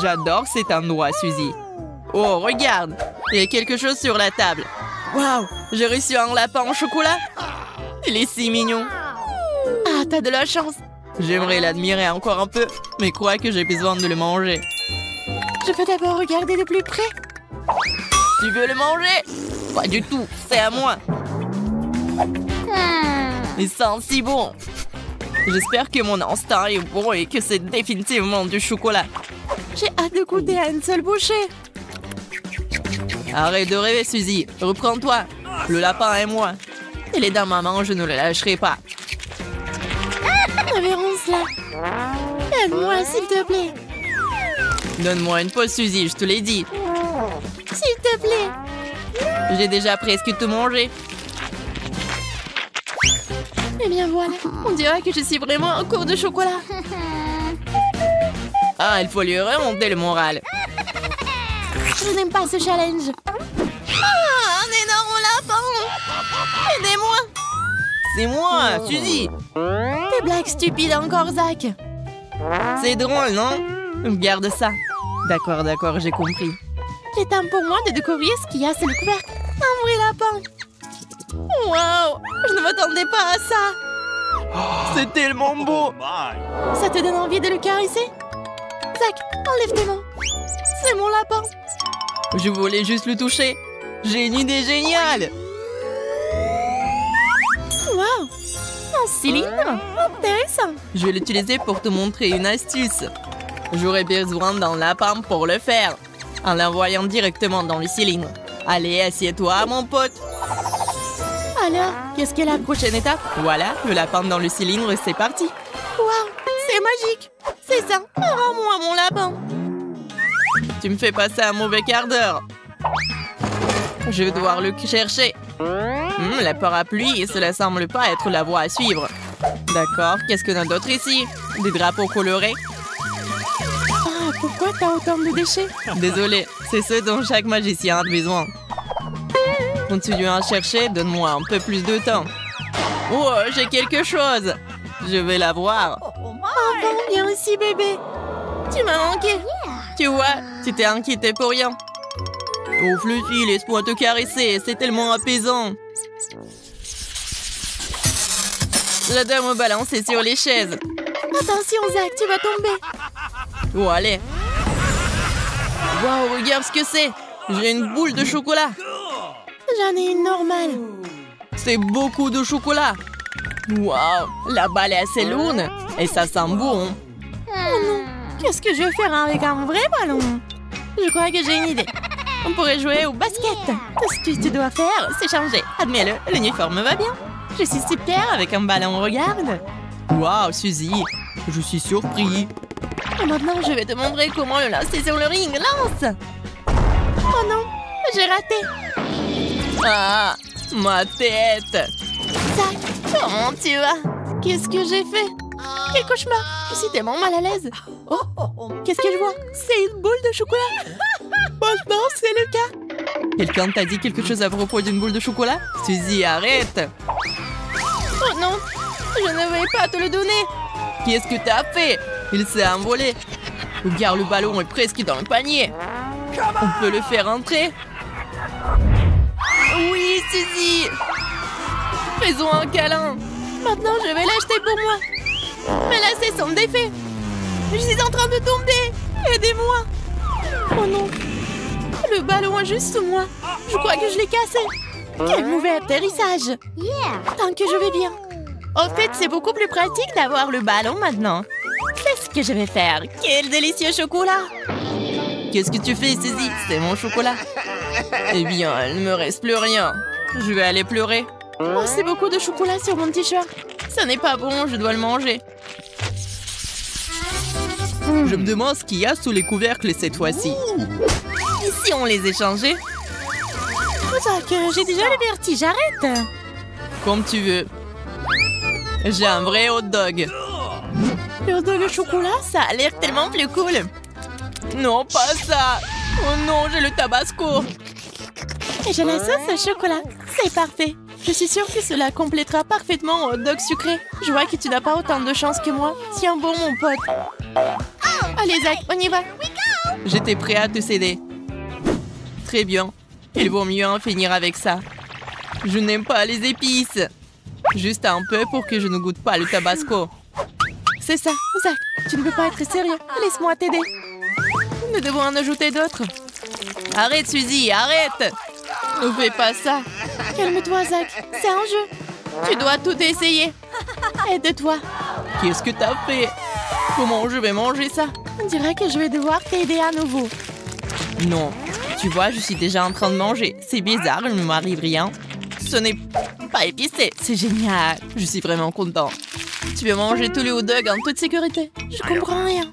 J'adore cet endroit, Suzy. Oh, regarde, il y a quelque chose sur la table. Waouh, j'ai reçu un lapin au chocolat. Il est si mignon. Ah, t'as de la chance. J'aimerais l'admirer encore un peu, mais crois que j'ai besoin de le manger. Je peux d'abord regarder de plus près. Tu veux le manger? Pas du tout, c'est à moi. Il sent si bon. J'espère que mon instinct est bon et que c'est définitivement du chocolat. J'ai hâte de goûter à une seule bouchée. Arrête de rêver, Suzy. Reprends-toi. Le lapin est moi. Il est dans ma main, je ne le lâcherai pas. Révérence là. Aide-moi, s'il te plaît. Donne-moi une pause, Suzy, je te l'ai dit. S'il te plaît. J'ai déjà presque tout mangé. Eh bien voilà, on dirait que je suis vraiment en cours de chocolat. Ah, il faut lui remonter le moral. Je n'aime pas ce challenge. Ah, un énorme lapin. Aidez-moi. C'est moi, Suzy. Tes blagues stupides encore, Zach. C'est drôle, non? Garde ça. D'accord, d'accord, j'ai compris. Il est temps pour moi de découvrir ce qu'il y a sous le couvercle. Un vrai lapin. Waouh, je ne m'attendais pas à ça. C'est tellement beau. Ça te donne envie de le caresser? Zach, enlève tes mains. C'est mon lapin. Je voulais juste le toucher. J'ai une idée géniale. Waouh, un cylindre. Intéressant. Je vais l'utiliser pour te montrer une astuce. J'aurais besoin d'un lapin pour le faire, en l'envoyant directement dans le cylindre. Allez, assieds-toi, mon pote. Alors, qu'est-ce qu'est la prochaine étape? Voilà, le lapin dans le cylindre, c'est parti. Waouh, c'est magique. C'est ça, rends-moi mon lapin. Tu me fais passer un mauvais quart d'heure. Je vais devoir le chercher. La parapluie, cela semble pas être la voie à suivre. D'accord, qu'est-ce qu'on a d'autre ici? Des drapeaux colorés. Ah, pourquoi t'as autant de déchets? Désolé, c'est ce dont chaque magicien a besoin. Continuons à chercher, donne-moi un peu plus de temps. Oh, j'ai quelque chose. Je vais la voir. Enfin, viens ici, bébé. Tu m'as manqué. Tu vois, tu t'es inquiété pour rien. Oh, Fluffy, laisse-moi te caresser, c'est tellement apaisant. J'adore me balancer sur les chaises. Attention, Zach, tu vas tomber. Oh, allez. Waouh, regarde ce que c'est. J'ai une boule de chocolat. J'en ai une normale. C'est beaucoup de chocolat. Waouh, la balle est assez lourde. Et ça sent bon. Oh non, qu'est-ce que je vais faire avec un vrai ballon? Je crois que j'ai une idée. On pourrait jouer au basket. Tout ce que tu dois faire, c'est changer. Admets-le, l'uniforme va bien. Je suis super avec un ballon, regarde. Waouh, Suzy, je suis surpris. Et maintenant, je vais te montrer comment le lancer sur le ring. Lance! Oh non, j'ai raté. Ah, ma tête. Zach, comment tu vas? Qu'est-ce que j'ai fait? Quel cauchemar. Je suis tellement mal à l'aise. Oh, qu'est-ce que je vois? C'est une boule de chocolat. Franchement, c'est le cas. Quelqu'un t'a dit quelque chose à propos d'une boule de chocolat? Suzy, arrête. Oh non, je ne vais pas te le donner. Qu'est-ce que t'as fait? Il s'est envolé. Regarde, le ballon est presque dans le panier. On peut le faire entrer? Oui, Suzy. Fais-en un câlin. Maintenant, je vais l'acheter pour moi. Mais là, c'est son défait. Je suis en train de tomber. Aidez-moi. Oh non. Le ballon est juste sous moi. Je crois que je l'ai cassé. Quel mauvais atterrissage. Tant que je vais bien. En fait, c'est beaucoup plus pratique d'avoir le ballon maintenant. C'est ce que je vais faire. Quel délicieux chocolat. Qu'est-ce que tu fais, Suzy? C'est mon chocolat. Eh bien, il ne me reste plus rien. Je vais aller pleurer. Oh, c'est beaucoup de chocolat sur mon t-shirt. Ça n'est pas bon, je dois le manger. Je me demande ce qu'il y a sous les couvercles cette fois-ci. Et si on les échangeait? Zach, j'ai déjà le vertige, arrête. Comme tu veux. J'ai un vrai hot dog. Le hot dog au chocolat, ça a l'air tellement plus cool. Non, pas ça. Oh non, j'ai le tabasco. Et j'ai la sauce au chocolat. C'est parfait. Je suis sûre que cela complétera parfaitement un hot dog sucré. Je vois que tu n'as pas autant de chance que moi. Tiens bon, mon pote. Allez, Zach, on y va. J'étais prêt à te céder. Très bien. Il vaut mieux en finir avec ça. Je n'aime pas les épices. Juste un peu pour que je ne goûte pas le tabasco. C'est ça, Zach. Tu ne peux pas être sérieux. Laisse-moi t'aider. Nous devons en ajouter d'autres. Arrête, Suzy, arrête. Ne fais pas ça. Calme-toi, Zach. C'est un jeu. Tu dois tout essayer. Aide-toi. Qu'est-ce que t'as fait? Comment je vais manger ça? On dirait que je vais devoir t'aider à nouveau. Non. Tu vois, je suis déjà en train de manger. C'est bizarre, il ne m'arrive rien. Ce n'est pas épicé. C'est génial. Je suis vraiment content. Tu veux manger tous les hot dogs en toute sécurité? Je comprends rien.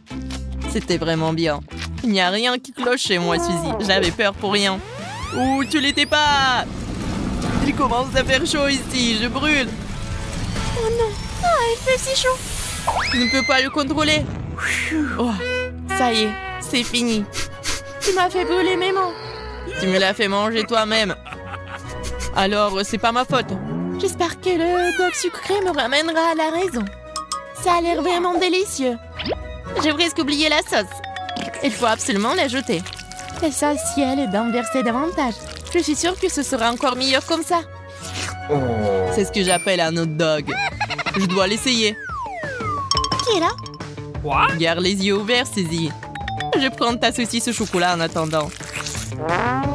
C'était vraiment bien. Il n'y a rien qui cloche chez moi, Suzy. J'avais peur pour rien. Ouh, tu l'étais pas! Il commence à faire chaud ici. Je brûle. Oh non. Ah, il fait si chaud. Je ne peux pas le contrôler. Oh, ça y est, c'est fini. Tu m'as fait brûler mes mains. Tu me l'as fait manger toi-même. Alors, c'est pas ma faute. J'espère que le dog sucré me ramènera à la raison. Ça a l'air vraiment délicieux. J'ai presque oublié la sauce. Il faut absolument l'ajouter. L'essentiel est d'en verser davantage. Je suis sûre que ce sera encore meilleur comme ça. C'est ce que j'appelle un hot dog. Je dois l'essayer. Qui est là? Garde les yeux ouverts, Suzy. Je prends ta saucisse au chocolat en attendant.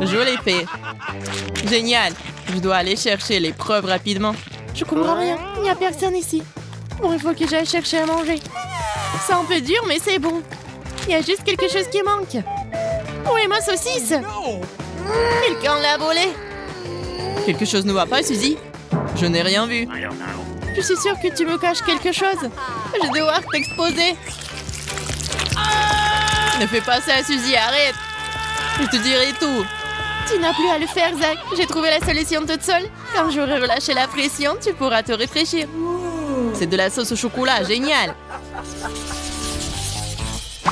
Je l'ai fait. Génial. Je dois aller chercher les preuves rapidement. Je comprends rien. Il n'y a personne ici. Bon, il faut que j'aille chercher à manger. C'est un peu dur, mais c'est bon. Il y a juste quelque chose qui manque. Où est ma saucisse? Quelqu'un l'a volée. Quelque chose ne va pas, Suzy? Je n'ai rien vu. Je suis sûre que tu me caches quelque chose. Je vais devoir t'exposer. Ne fais pas ça, Suzy, arrête. Je te dirai tout. Tu n'as plus à le faire, Zach. J'ai trouvé la solution toute seule. Quand j'aurai relâché la pression, tu pourras te réfléchir. C'est de la sauce au chocolat, génial.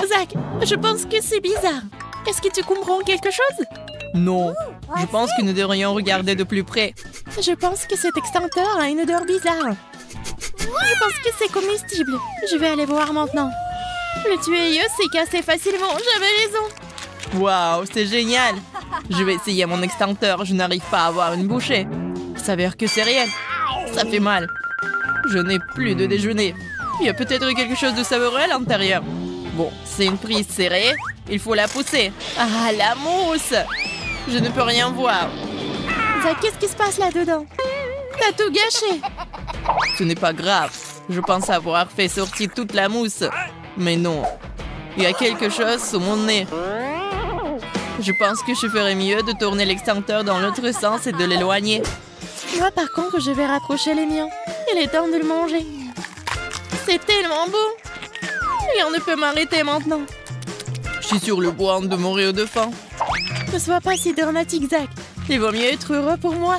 Zach, je pense que c'est bizarre. Est-ce que tu comprends quelque chose? Non. Je pense que nous devrions regarder de plus près. Je pense que cet extincteur a une odeur bizarre. Je pense que c'est comestible. Je vais aller voir maintenant. Le tuyau s'est cassé facilement. J'avais raison. Waouh, c'est génial. Je vais essayer mon extincteur. Je n'arrive pas à avoir une bouchée. Il s'avère que c'est réel. Ça fait mal. Je n'ai plus de déjeuner. Il y a peut-être quelque chose de savoureux à l'intérieur. Bon, c'est une prise serrée. Il faut la pousser. Ah, la mousse! Je ne peux rien voir. Zach, qu'est-ce qui se passe là-dedans? T'as tout gâché. Ce n'est pas grave. Je pense avoir fait sortir toute la mousse. Mais non. Il y a quelque chose sous mon nez. Je pense que je ferais mieux de tourner l'extincteur dans l'autre sens et de l'éloigner. Moi, par contre, je vais rapprocher les miens. Il est temps de le manger. C'est tellement beau. Rien ne peut m'arrêter maintenant. Je suis sur le point de mourir de faim. Ne sois pas si dramatique, Zach. Il vaut mieux être heureux pour moi.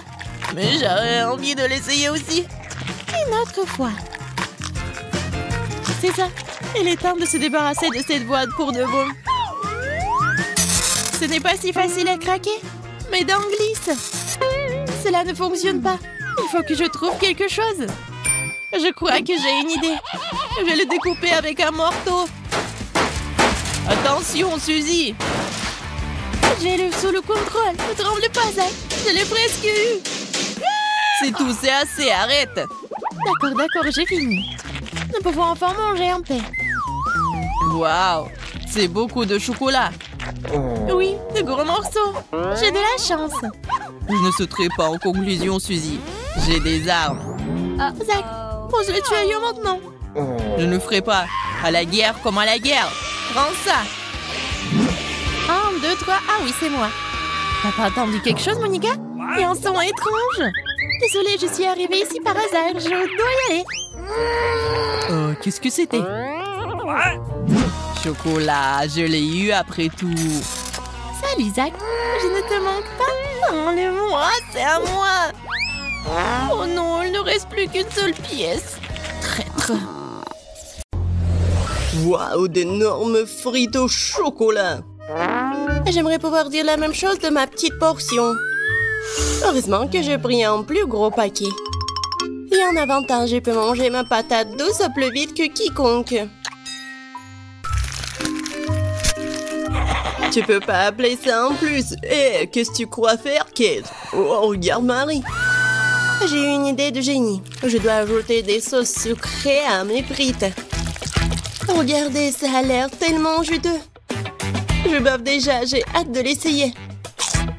Mais j'aurais envie de l'essayer aussi. Une autre fois. C'est ça. Il est temps de se débarrasser de cette boîte pour de bon. Ce n'est pas si facile à craquer. Mes dents glissent. Cela ne fonctionne pas. Il faut que je trouve quelque chose. Je crois que j'ai une idée. Je vais le découper avec un marteau. Attention, Suzy. J'ai le sous le contrôle. Ne tremble pas, Zach. Je l'ai presque eu. C'est tout, c'est assez. Arrête. D'accord, j'ai fini. Nous pouvons enfin manger en paix. Waouh, c'est beaucoup de chocolat. Oui, de gros morceaux. J'ai de la chance. Je ne sauterai pas en conclusion, Suzy. J'ai des armes. Zach, pose le tuyau maintenant. Je ne ferai pas. À la guerre comme à la guerre. Prends ça. 1, 2, 3. Ah oui, c'est moi. T'as pas entendu quelque chose, Monica? Il y a un son étrange. Désolée, je suis arrivée ici par hasard. Je dois y aller. Qu'est-ce que c'était? Chocolat, je l'ai eu après tout. Salut, Zach. Je ne te manque pas. Enlève-moi, c'est à moi. Oh non, il ne reste plus qu'une seule pièce. Traître. Waouh, d'énormes frites au chocolat. J'aimerais pouvoir dire la même chose de ma petite portion. Heureusement que j'ai pris un plus gros paquet. Et en avantage, je peux manger ma patate douce plus vite que quiconque. Tu peux pas appeler ça en plus. Hé, qu'est-ce que tu crois faire, Kate? Oh, regarde Marie. J'ai eu une idée de génie. Je dois ajouter des sauces sucrées à mes frites. Regardez, ça a l'air tellement juteux. Je bave déjà, j'ai hâte de l'essayer.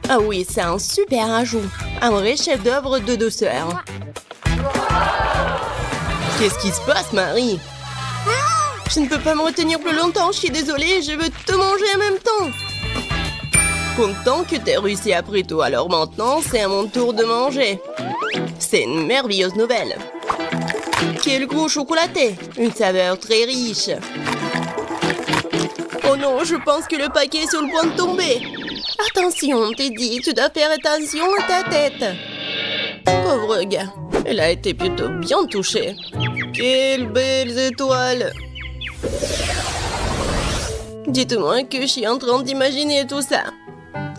Ah oui, c'est un super ajout. Un vrai chef-d'œuvre de douceur. Qu'est-ce qui se passe, Marie? Je ne peux pas me retenir plus longtemps, je suis désolée, je veux te manger en même temps. Content que t'aies réussi après tout, alors maintenant, c'est à mon tour de manger. C'est une merveilleuse nouvelle. Quel goût chocolaté! Une saveur très riche. Oh non, je pense que le paquet est sur le point de tomber. Attention, Teddy, tu dois faire attention à ta tête. Pauvre gars, elle a été plutôt bien touchée. Quelles belles étoiles! Dites-moi que je suis en train d'imaginer tout ça.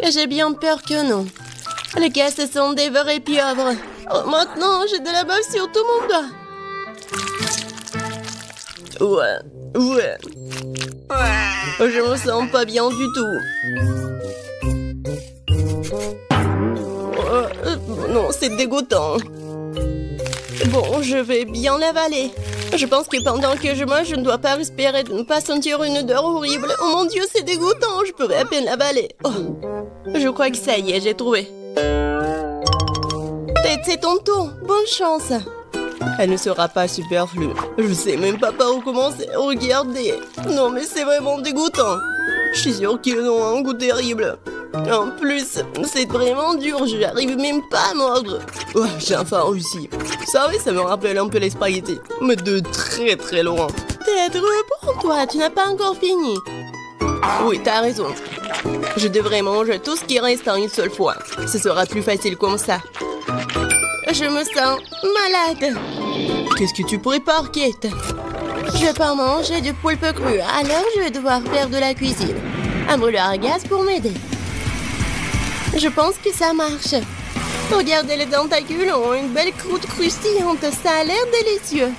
J'ai bien peur que non. Les gars, ce sont des vrais pieuvres. Oh, maintenant, j'ai de la bave sur tout mon doigt. Ouais. Je me sens pas bien du tout. Non, c'est dégoûtant. Bon, je vais bien l'avaler. Je pense que pendant que je mange, je ne dois pas respirer, de ne pas sentir une odeur horrible. Oh mon Dieu, c'est dégoûtant, je pourrais à peine l'avaler. Oh, je crois que ça y est, j'ai trouvé. Peut-être c'est ton tour, bonne chance. Elle ne sera pas superflue. Je sais même pas par où commencer. Regardez. Non mais c'est vraiment dégoûtant. Je suis sûre qu'ils ont un goût terrible. En plus, c'est vraiment dur, je n'arrive même pas à mordre. Oh, j'ai enfin réussi. Ça oui, ça me rappelle un peu les spaghettis, mais de très très loin. Peut-être pour toi, tu n'as pas encore fini. Oui, t'as raison. Je devrais manger tout ce qui reste en une seule fois. Ce sera plus facile comme ça. Je me sens malade. Qu'est-ce que tu prépares, Kate? Je vais pas manger du poulpe cru, alors je vais devoir faire de la cuisine. Un brûleur à gaz pour m'aider. Je pense que ça marche. Regardez, les tentacules ont une belle croûte croustillante. Ça a l'air délicieux.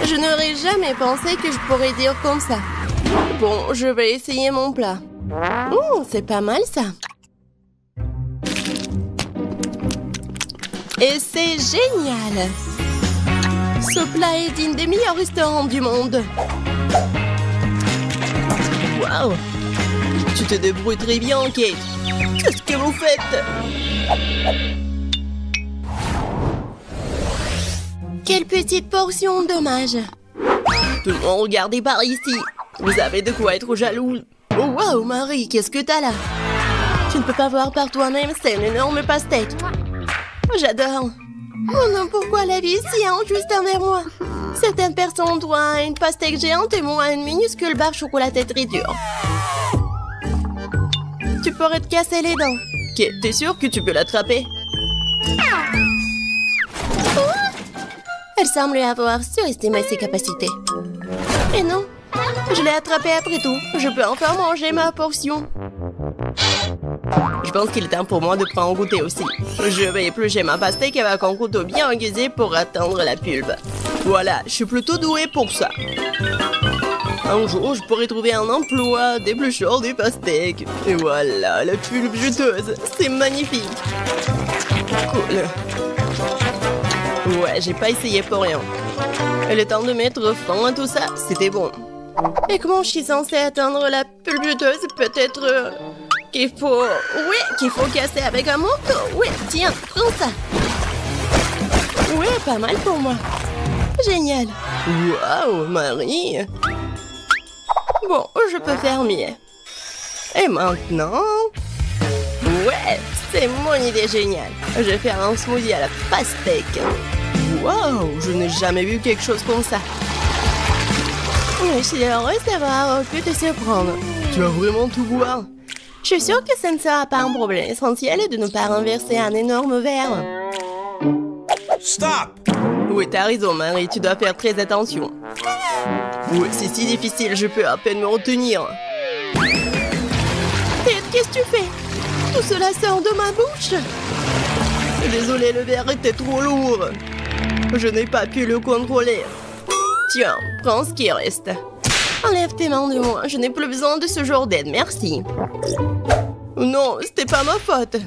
Je n'aurais jamais pensé que je pourrais dire comme ça. Bon, je vais essayer mon plat. C'est pas mal ça. Et c'est génial. Ce plat est digne des meilleurs restaurants du monde. Waouh! Tu te débrouilles très bien, Kate. Qu'est-ce que vous faites? Quelle petite portion, dommage. Tout le monde, regardez par ici. Vous avez de quoi être jaloux. Oh, waouh, Marie, qu'est-ce que t'as là? Tu ne peux pas voir par toi-même, c'est une énorme pastèque. J'adore. Oh non, pourquoi la vie est si injuste envers moi? Certaines personnes doivent une pastèque géante et moi une minuscule barre chocolatée très dure. Tu pourrais te casser les dents. Ok, t'es sûr que tu peux l'attraper? Elle semble avoir surestimé ses capacités. Et non, je l'ai attrapé après tout. Je peux encore manger ma portion. Je pense qu'il est temps pour moi de prendre goûter aussi. Je vais éplucher ma pastèque avec un couteau bien aiguisé pour atteindre la pulpe. Voilà, je suis plutôt douée pour ça. Un jour, je pourrais trouver un emploi d'éplucheur des pastèques. Et voilà, la pulpe juteuse. C'est magnifique. Cool. Ouais, j'ai pas essayé pour rien. Et le temps de mettre fin à tout ça, c'était bon. Et comment je suis censée atteindre la pulpe juteuse? Peut-être qu'il faut... Oui, qu'il faut casser avec un manteau. Oui, tiens, prends ça. Oui, pas mal pour moi. Génial. Waouh, Marie. Bon, je peux faire mieux. Et maintenant... Ouais, c'est mon idée géniale. Je vais faire un smoothie à la pastèque. Waouh, je n'ai jamais vu quelque chose comme ça. Je suis heureuse d'avoir pu te surprendre. Tu vas vraiment tout boire? Je suis sûre que ce ne sera pas un problème essentiel de ne pas renverser un énorme verre. Stop! Oui, t'as raison, Marie, tu dois faire très attention. Oui, c'est si difficile, je peux à peine me retenir. Qu'est-ce que tu fais? Tout cela sort de ma bouche. Désolée, le verre était trop lourd. Je n'ai pas pu le contrôler. Tiens, prends ce qui reste. Enlève tes mains de moi. Je n'ai plus besoin de ce genre d'aide, merci. Non, c'était pas ma faute.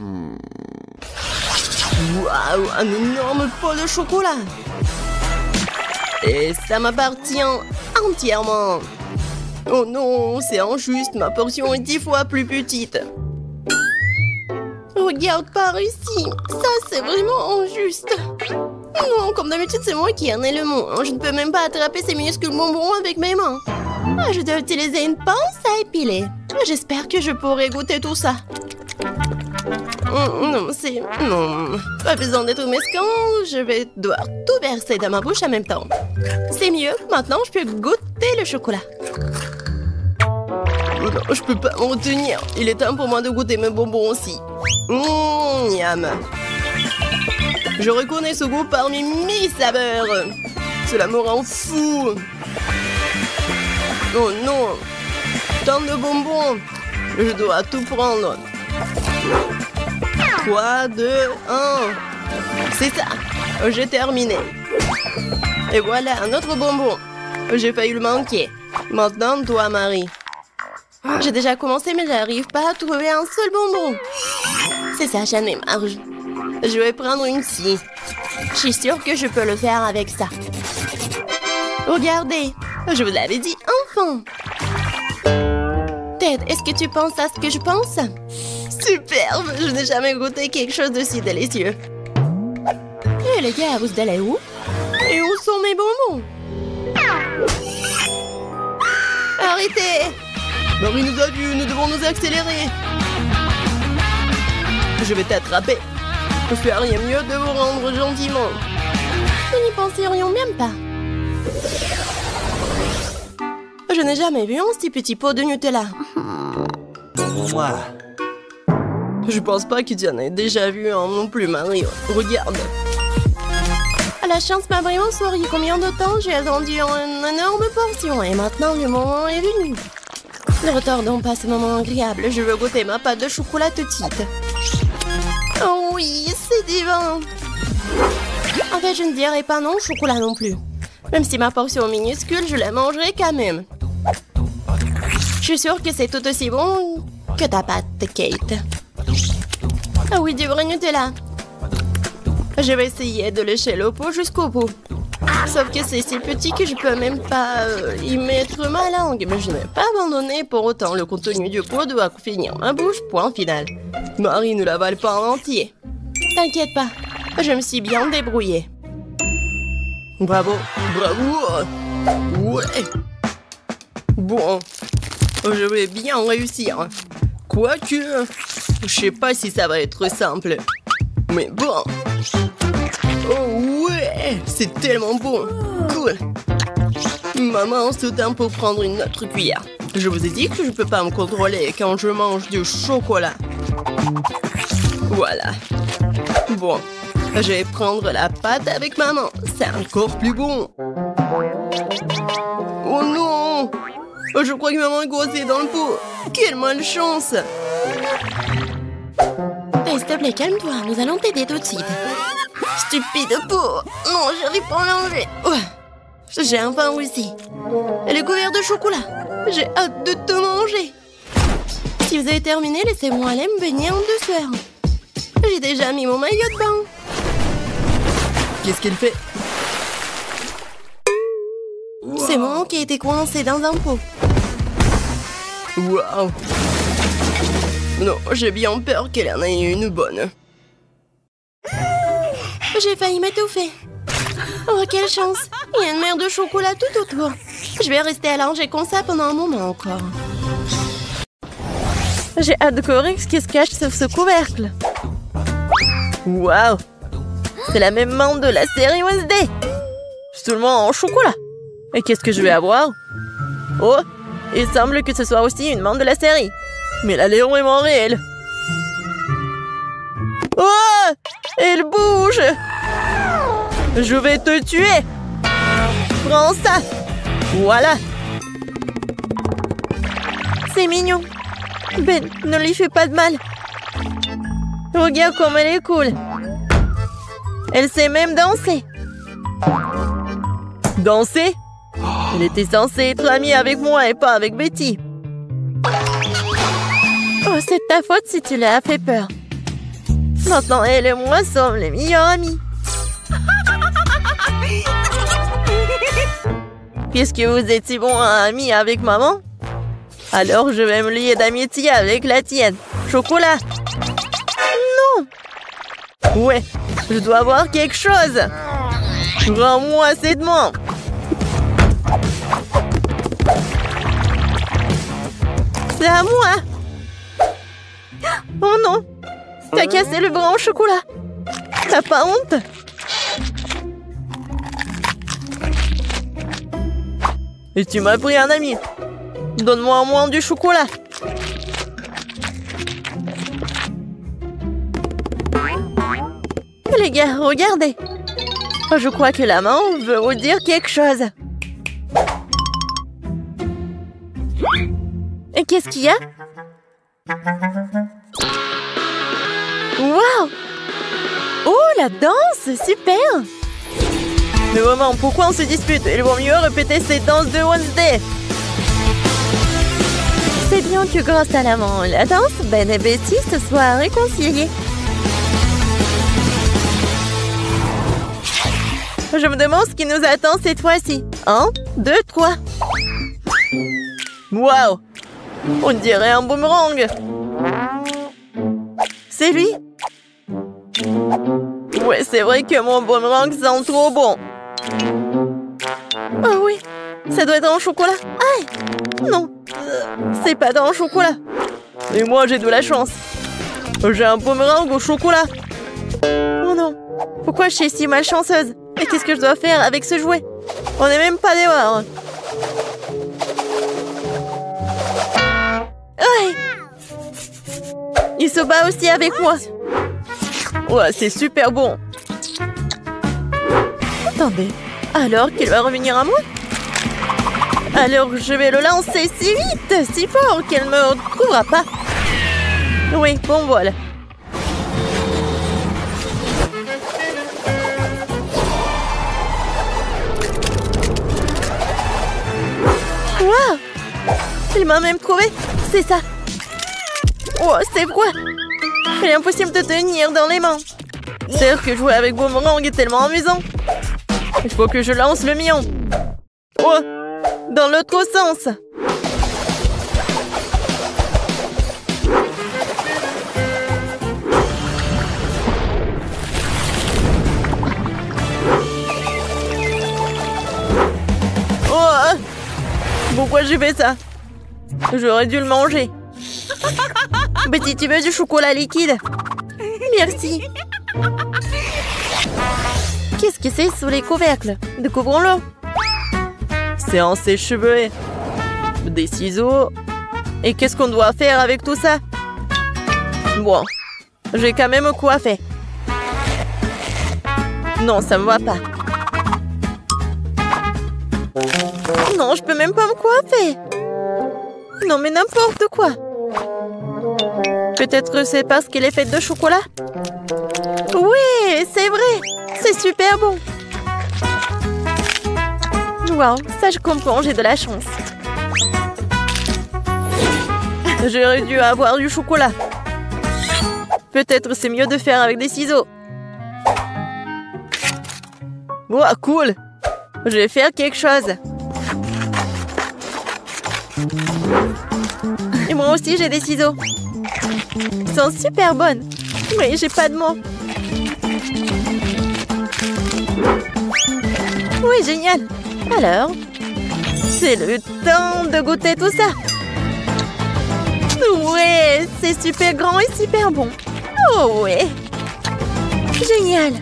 Waouh, un énorme pot de chocolat. Et ça m'appartient entièrement. Oh non, c'est injuste. Ma portion est 10 fois plus petite. Regarde par ici. Ça, c'est vraiment injuste. Non, comme d'habitude, c'est moi qui en ai le moins. Je ne peux même pas attraper ces minuscules bonbons avec mes mains. Je dois utiliser une pince à épiler. J'espère que je pourrai goûter tout ça. Non, c'est... Non, pas besoin d'être mesquin. Je vais devoir tout verser dans ma bouche en même temps. C'est mieux. Maintenant, je peux goûter le chocolat. Non, je peux pas m'en retenir. Il est temps pour moi de goûter mes bonbons aussi. Miam. Je reconnais ce goût parmi mes saveurs. Cela me rend fou. Oh non. Tant de bonbons. Je dois tout prendre. 3, 2, 1. C'est ça. J'ai terminé. Et voilà un autre bonbon. J'ai failli le manquer. Maintenant, toi, Marie. J'ai déjà commencé, mais j'arrive pas à trouver un seul bonbon. C'est ça, j'en ai marre. Je vais prendre une scie. Je suis sûre que je peux le faire avec ça. Regardez, je vous l'avais dit, enfin. Ted, est-ce que tu penses à ce que je pense? Superbe, je n'ai jamais goûté quelque chose de si délicieux. Et les gars, vous allez où? Et où sont mes bonbons? Arrêtez! Marie nous a vus, nous devons nous accélérer. Je vais t'attraper. Faire rien mieux de vous rendre gentiment. Nous n'y penserions même pas. Je n'ai jamais vu un si petit pot de Nutella. Je pense pas que tu en aies déjà vu un non plus, Marie. Regarde. La chance m'a vraiment souri. Combien de temps j'ai attendu une énorme portion et maintenant le moment est venu. Ne retardons pas ce moment agréable. Je veux goûter ma pâte de chocolat tout de suite. Oh oui, c'est divin. En fait, je ne dirais pas non au chocolat non plus. Même si ma portion est minuscule, je la mangerai quand même. Je suis sûre que c'est tout aussi bon que ta pâte, Kate. Ah oui, du vrai Nutella. Je vais essayer de lécher le pot jusqu'au bout. Sauf que c'est si petit que je peux même pas y mettre ma langue. Mais je n'ai pas abandonné pour autant. Le contenu du pot doit finir ma bouche, point final. Marie ne l'avale pas en entier. T'inquiète pas, je me suis bien débrouillée. Bravo, bravo. Ouais. Bon, je vais bien réussir. Quoique, je sais pas si ça va être simple. Mais bon. Oh ouais, c'est tellement bon. Cool. Maman se tient pour prendre une autre cuillère. Je vous ai dit que je peux pas me contrôler quand je mange du chocolat. Voilà. Bon, je vais prendre la pâte avec maman. C'est encore plus bon. Oh non! Je crois que maman est coincée dans le pot. Quelle malchance! Hey, s'il te plaît, calme-toi. Nous allons t'aider tout de suite. Stupide pot! Non, j'arrive pas à l'enlever. J'ai enfin réussi. Elle est couverte de chocolat. J'ai hâte de te manger. Si vous avez terminé, laissez-moi aller me baigner en douceur. J'ai déjà mis mon maillot de bain. Qu'est-ce qu'elle fait? C'est moi qui ai été coincée dans un pot. Waouh! Non, j'ai bien peur qu'elle en ait une bonne. J'ai failli m'étouffer. Oh, quelle chance! Il y a une mer de chocolat tout autour. Je vais rester allongée comme ça pendant un moment encore. J'ai hâte de découvrir ce qui se cache sous ce couvercle. Waouh! C'est la même menthe de la série Wednesday. Seulement en chocolat. Et qu'est-ce que je vais avoir? Oh! Il semble que ce soit aussi une menthe de la série. Mais elle a l'air vraiment réelle. Oh! Elle bouge! Je vais te tuer! Prends ça! Voilà! C'est mignon. Ben, ne lui fais pas de mal. Regarde comme elle est cool. Elle sait même danser. Danser? Il était censé être ami avec moi et pas avec Betty. Oh, c'est ta faute si tu l'as fait peur. Maintenant, elle et moi sommes les meilleurs amis. Puisque vous êtes si bons amis avec maman, alors je vais me lier d'amitié avec la tienne. Chocolat. Non. Ouais, je dois avoir quelque chose. Rends-moi cette main. C'est à moi. Oh non. T'as cassé le bras au chocolat. T'as pas honte? Et tu m'as pris un ami. Donne-moi au moins du chocolat. Les gars, regardez. Je crois que la main veut vous dire quelque chose. Et qu'est-ce qu'il y a? Waouh! Oh, la danse! Super! Mais maman, pourquoi on se dispute? Il vaut mieux répéter cette danse de Wednesday. C'est bien que grâce à la danse, Ben et Betty se soient réconciliés. Je me demande ce qui nous attend cette fois-ci. 1, 2, 3. Waouh! On dirait un boomerang. C'est lui? Ouais, c'est vrai que mon boomerang sent trop bon. Oh oui, ça doit être dans le chocolat. Aïe! Non, c'est pas dans le chocolat. Et moi, j'ai de la chance. J'ai un boomerang au chocolat. Oh non, pourquoi je suis si malchanceuse? Et qu'est-ce que je dois faire avec ce jouet? On n'est même pas dehors. Aïe! Il se bat aussi avec moi. Ouais, c'est super bon. Attendez, alors qu'il va revenir à moi? Alors je vais le lancer si vite, si fort qu'elle ne me retrouvera pas. Oui, bon voilà. Waouh! Il m'a même trouvé. C'est ça. Oh, c'est froid. Il est impossible de tenir dans les mains. C'est vrai que jouer avec boomerang est tellement amusant. Il faut que je lance le mien. Oh, dans l'autre sens. Oh, pourquoi j'ai fait ça? J'aurais dû le manger. Betty, tu veux du chocolat liquide? Merci. Qu'est-ce que c'est sous les couvercles? Découvrons-le. C'est un sèche-cheveux. Des ciseaux. Et qu'est-ce qu'on doit faire avec tout ça? Bon, j'ai quand même coiffé. Non, ça me va pas. Non, je peux même pas me coiffer. Non, mais n'importe quoi. Peut-être que c'est parce qu'elle est faite de chocolat? Oui, c'est vrai. C'est super bon. Wow, ça je comprends, j'ai de la chance. J'aurais dû avoir du chocolat. Peut-être c'est mieux de faire avec des ciseaux. Wow, cool. Je vais faire quelque chose. Et moi aussi, j'ai des ciseaux. Ils sont super bonnes. Mais j'ai pas de mots. Oui, génial. Alors, c'est le temps de goûter tout ça. Ouais, c'est super grand et super bon. Oh ouais. Génial.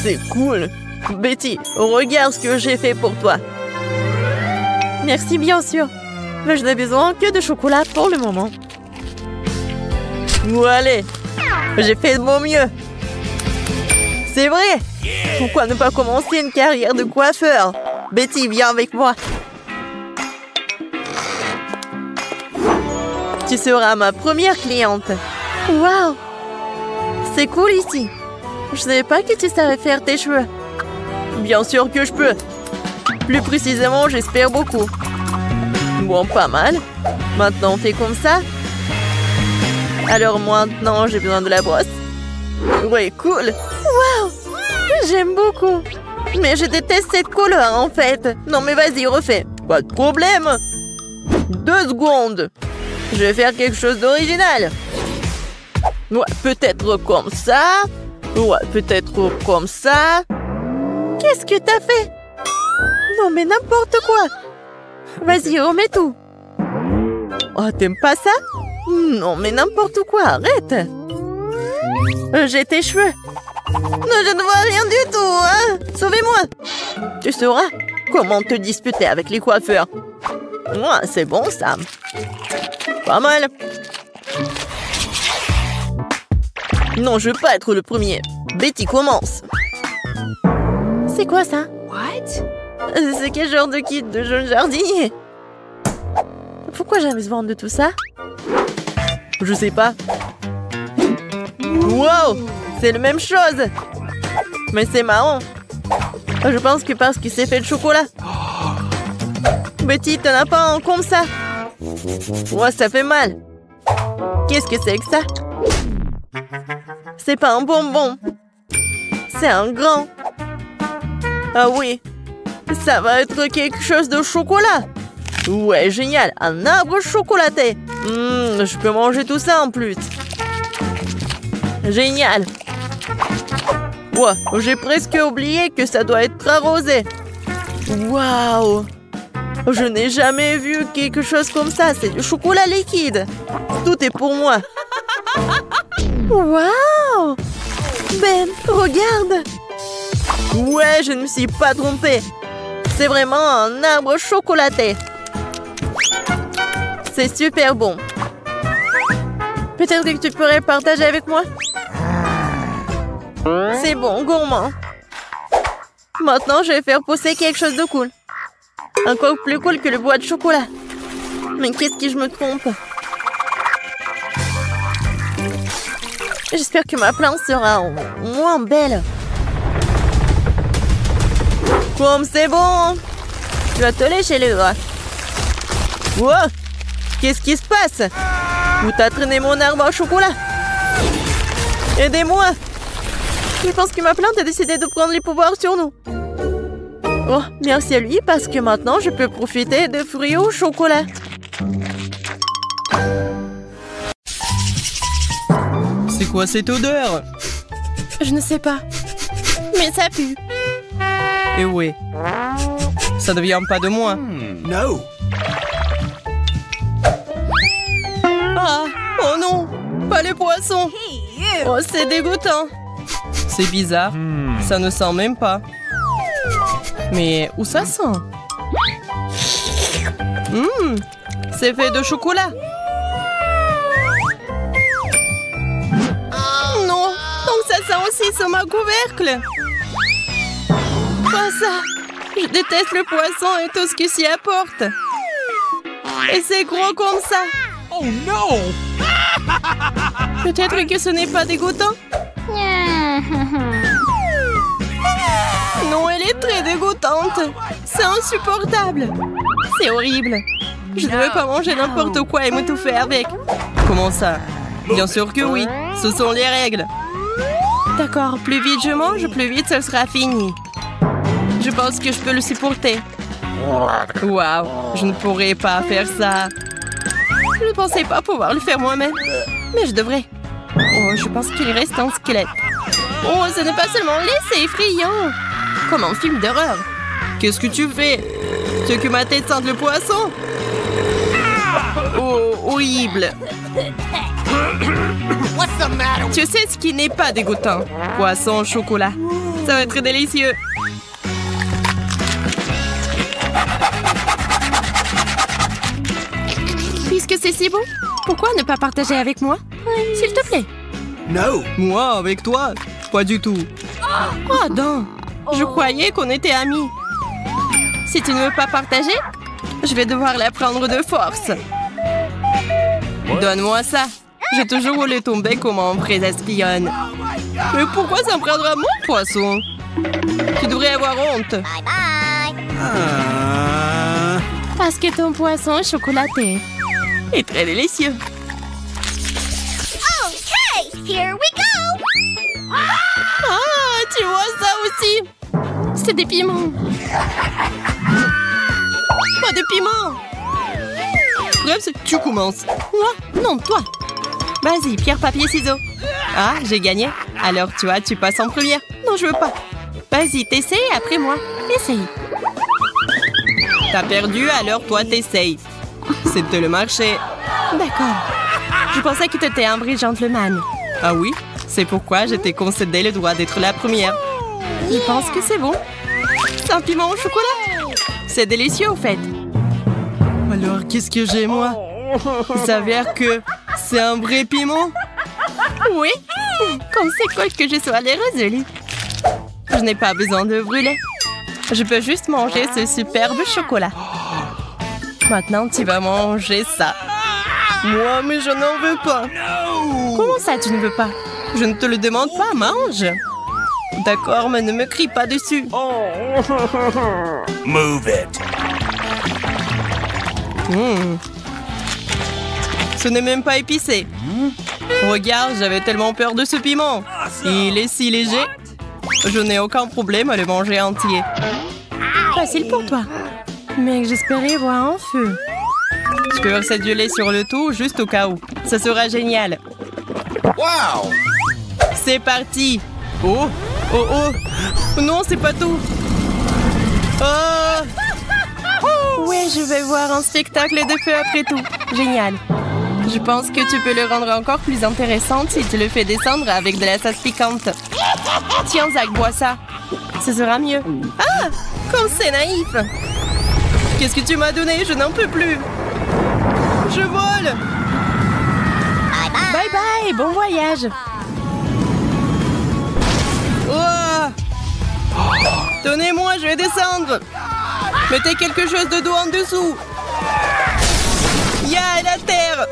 C'est cool. Betty, regarde ce que j'ai fait pour toi. Merci, bien sûr. Mais je n'ai besoin que de chocolat pour le moment. Allez, j'ai fait de mon mieux. C'est vrai. Pourquoi ne pas commencer une carrière de coiffeur? Betty, viens avec moi. Tu seras ma première cliente. Waouh! C'est cool ici. Je ne savais pas que tu savais faire tes cheveux. Bien sûr que je peux. Plus précisément, j'espère beaucoup. Bon, pas mal. Maintenant, on fait comme ça. Alors maintenant, j'ai besoin de la brosse. Ouais, cool. Waouh! J'aime beaucoup. Mais je déteste cette couleur, en fait. Non, mais vas-y, refais. Pas de problème. 2 secondes. Je vais faire quelque chose d'original. Ouais, peut-être comme ça. Ouais, peut-être comme ça. Qu'est-ce que t'as fait? Non, mais n'importe quoi. Vas-y, remets tout. Oh, t'aimes pas ça? Non, mais n'importe quoi, arrête. J'ai tes cheveux. Non, je ne vois rien du tout, hein. Sauvez-moi. Tu sauras comment te disputer avec les coiffeurs. Ouais, c'est bon, ça. Pas mal. Non, je veux pas être le premier. Betty commence. C'est quoi ça? What? C'est quel genre de kit de jeune jardinier? Pourquoi jamais se vendre de tout ça? Je sais pas. Wow! C'est la même chose! Mais c'est marrant. Je pense que parce qu'il s'est fait de chocolat. Betty, t'en as pas un comme ça? Ouais, ça fait mal. Qu'est-ce que c'est que ça? C'est pas un bonbon. C'est un grand. Ah oui. Ça va être quelque chose de chocolat. Ouais, génial. Un arbre chocolaté. Je peux manger tout ça en plus. Génial. Ouais, j'ai presque oublié que ça doit être arrosé. Waouh. Je n'ai jamais vu quelque chose comme ça. C'est du chocolat liquide. Tout est pour moi. Waouh. Ben, regarde. Ouais, je ne me suis pas trompée. C'est vraiment un arbre chocolaté. C'est super bon. Peut-être que tu pourrais partager avec moi? C'est bon, gourmand. Maintenant, je vais faire pousser quelque chose de cool. Encore plus cool que le bois de chocolat. Mais qu'est-ce que je me trompe? J'espère que ma plante sera moins belle. Comme c'est bon. Tu vas te lécher les doigts. Wow! Qu'est-ce qui se passe? Où t'as traîné mon arbre au chocolat? Aidez-moi! Je pense que ma plante a décidé de prendre les pouvoirs sur nous. Oh, merci à lui parce que maintenant je peux profiter de fruits au chocolat. C'est quoi cette odeur? Je ne sais pas. Mais ça pue. Eh oui. Ça ne vient pas de moi. No. Ah, oh non, pas le poisson. Oh, c'est dégoûtant. C'est bizarre. Ça ne sent même pas. Mais où ça sent? C'est fait de chocolat. Non, donc ça sent aussi sur ma couvercle. Pas ça. Je déteste le poisson et tout ce qui s'y apporte. Et c'est gros comme ça. Oh no. Peut-être que ce n'est pas dégoûtant. Non, elle est très dégoûtante. C'est insupportable. C'est horrible. Je ne veux pas manger n'importe quoi et m'étouffer avec. Comment ça? Bien sûr que oui. Ce sont les règles. D'accord, plus vite je mange, plus vite ce sera fini. Je pense que je peux le supporter. Waouh, je ne pourrais pas faire ça. Je ne pensais pas pouvoir le faire moi-même. Mais je devrais. Oh, je pense qu'il reste un squelette. Oh, ce n'est pas seulement laid, c'est effrayant. Comme un film d'horreur. Qu'est-ce que tu fais? Tu veux que ma tête sente le poisson? Oh, horrible. Tu sais ce qui n'est pas dégoûtant? Poisson au chocolat. Ça va être délicieux. Puisque c'est si beau, pourquoi ne pas partager avec moi? S'il te plaît. No. Moi, avec toi? Pas du tout. Oh non, je croyais qu'on était amis. Si tu ne veux pas partager, je vais devoir la prendre de force. Donne-moi ça. J'ai toujours roulé ton bec comme un vrai espionne. Mais pourquoi ça me prendra mon poisson? Tu devrais avoir honte. Parce que ton poisson chocolaté est très délicieux. Here we go! Ah, tu vois ça aussi? C'est des piments. Pas de piments. Bref, tu commences. Moi? Non, toi. Vas-y, pierre, papier, ciseaux. Ah, j'ai gagné. Alors toi, tu passes en première. Non, je veux pas. Vas-y, t'essayes après moi. Essaye. T'as perdu, alors toi, t'essayes. C'était le marché. D'accord. Je pensais que tu étais un vrai gentleman. Ah oui? C'est pourquoi je t'ai concédé le droit d'être la première. Je pense que c'est bon. C'est un piment au chocolat. C'est délicieux, au fait. Alors, qu'est-ce que j'ai, moi? Il s'avère que c'est un vrai piment. Oui. Comme c'est cool que je sois les résolue. Je n'ai pas besoin de brûler. Je peux juste manger ce superbe chocolat. Maintenant, tu vas manger ça. Moi, mais je n'en veux pas. Comment ça, tu ne veux pas? Je ne te le demande pas, mange. D'accord, mais ne me crie pas dessus. Move it. Ce n'est même pas épicé. Regarde, j'avais tellement peur de ce piment. Il est si léger. Je n'ai aucun problème à le manger entier. Facile pour toi. Mais j'espérais voir un feu. Je peux verser du lait sur le tout, juste au cas où. Ça sera génial. Wow! C'est parti. Oh, oh, oh. Non, c'est pas tout. Oh! Ouais, je vais voir un spectacle de feu après tout. Génial. Je pense que tu peux le rendre encore plus intéressant si tu le fais descendre avec de la sauce piquante. Tiens, Zach, bois ça. Ce sera mieux. Ah! Comme c'est naïf! Qu'est-ce que tu m'as donné? Je n'en peux plus. Je vole! Bye bye, bon voyage. Oh! Donnez-moi, je vais descendre. Mettez quelque chose de doux en dessous. Ya, la terre!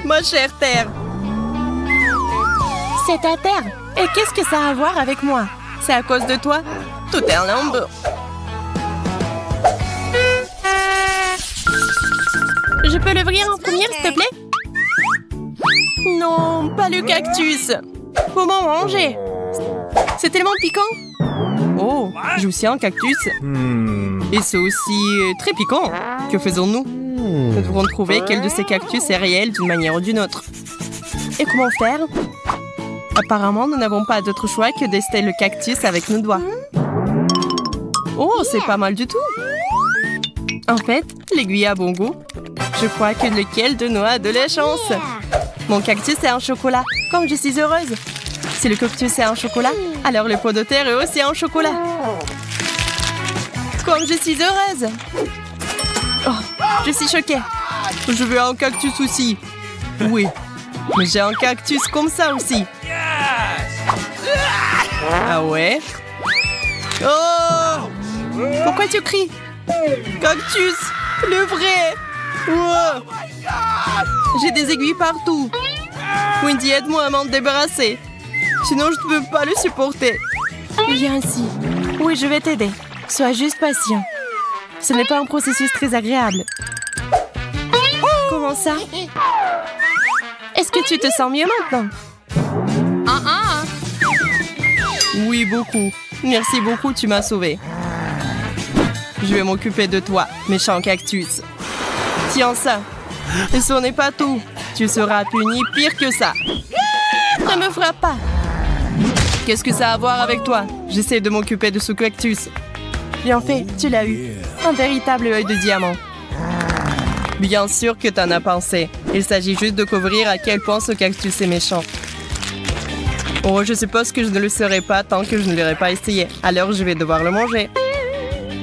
Ma chère terre! C'est ta terre. Et qu'est-ce que ça a à voir avec moi? C'est à cause de toi? Tout est en lambeaux. Je peux l'ouvrir en première, s'il te plaît? Non, pas le cactus. Comment manger? C'est tellement piquant. Oh, j'ai aussi un cactus. Et c'est aussi très piquant. Que faisons-nous? Nous devrons trouver quel de ces cactus est réel d'une manière ou d'une autre. Et comment faire? Apparemment, nous n'avons pas d'autre choix que d'ester le cactus avec nos doigts. Oh, c'est pas mal du tout. En fait, l'aiguille a bon goût. Je crois que lequel de nous a de la chance. Mon cactus est en chocolat. Comme je suis heureuse. Si le cactus est en chocolat, alors le pot de terre est aussi en chocolat. Comme je suis heureuse. Oh, je suis choquée. Je veux un cactus aussi. Oui, mais j'ai un cactus comme ça aussi. Ah ouais? Oh! Pourquoi tu cries? Cactus! Le vrai! Wow. J'ai des aiguilles partout. Wendy, aide-moi à m'en débarrasser. Sinon, je ne peux pas le supporter. Viens ici. Oui, je vais t'aider. Sois juste patient. Ce n'est pas un processus très agréable. Comment ça? Est-ce que tu te sens mieux maintenant? Oui, beaucoup. Merci beaucoup, tu m'as sauvée. Je vais m'occuper de toi, méchant cactus. Tiens ça. Et ce n'est pas tout. Tu seras puni pire que ça. Ne me frappe pas. Qu'est-ce que ça a à voir avec toi? J'essaie de m'occuper de ce cactus. Bien fait, tu l'as eu. Un véritable œil de diamant. Bien sûr que t'en as pensé. Il s'agit juste de couvrir à quel point ce cactus est méchant. Oh, je suppose que je ne le serai pas tant que je ne l'aurai pas essayé. Alors, je vais devoir le manger.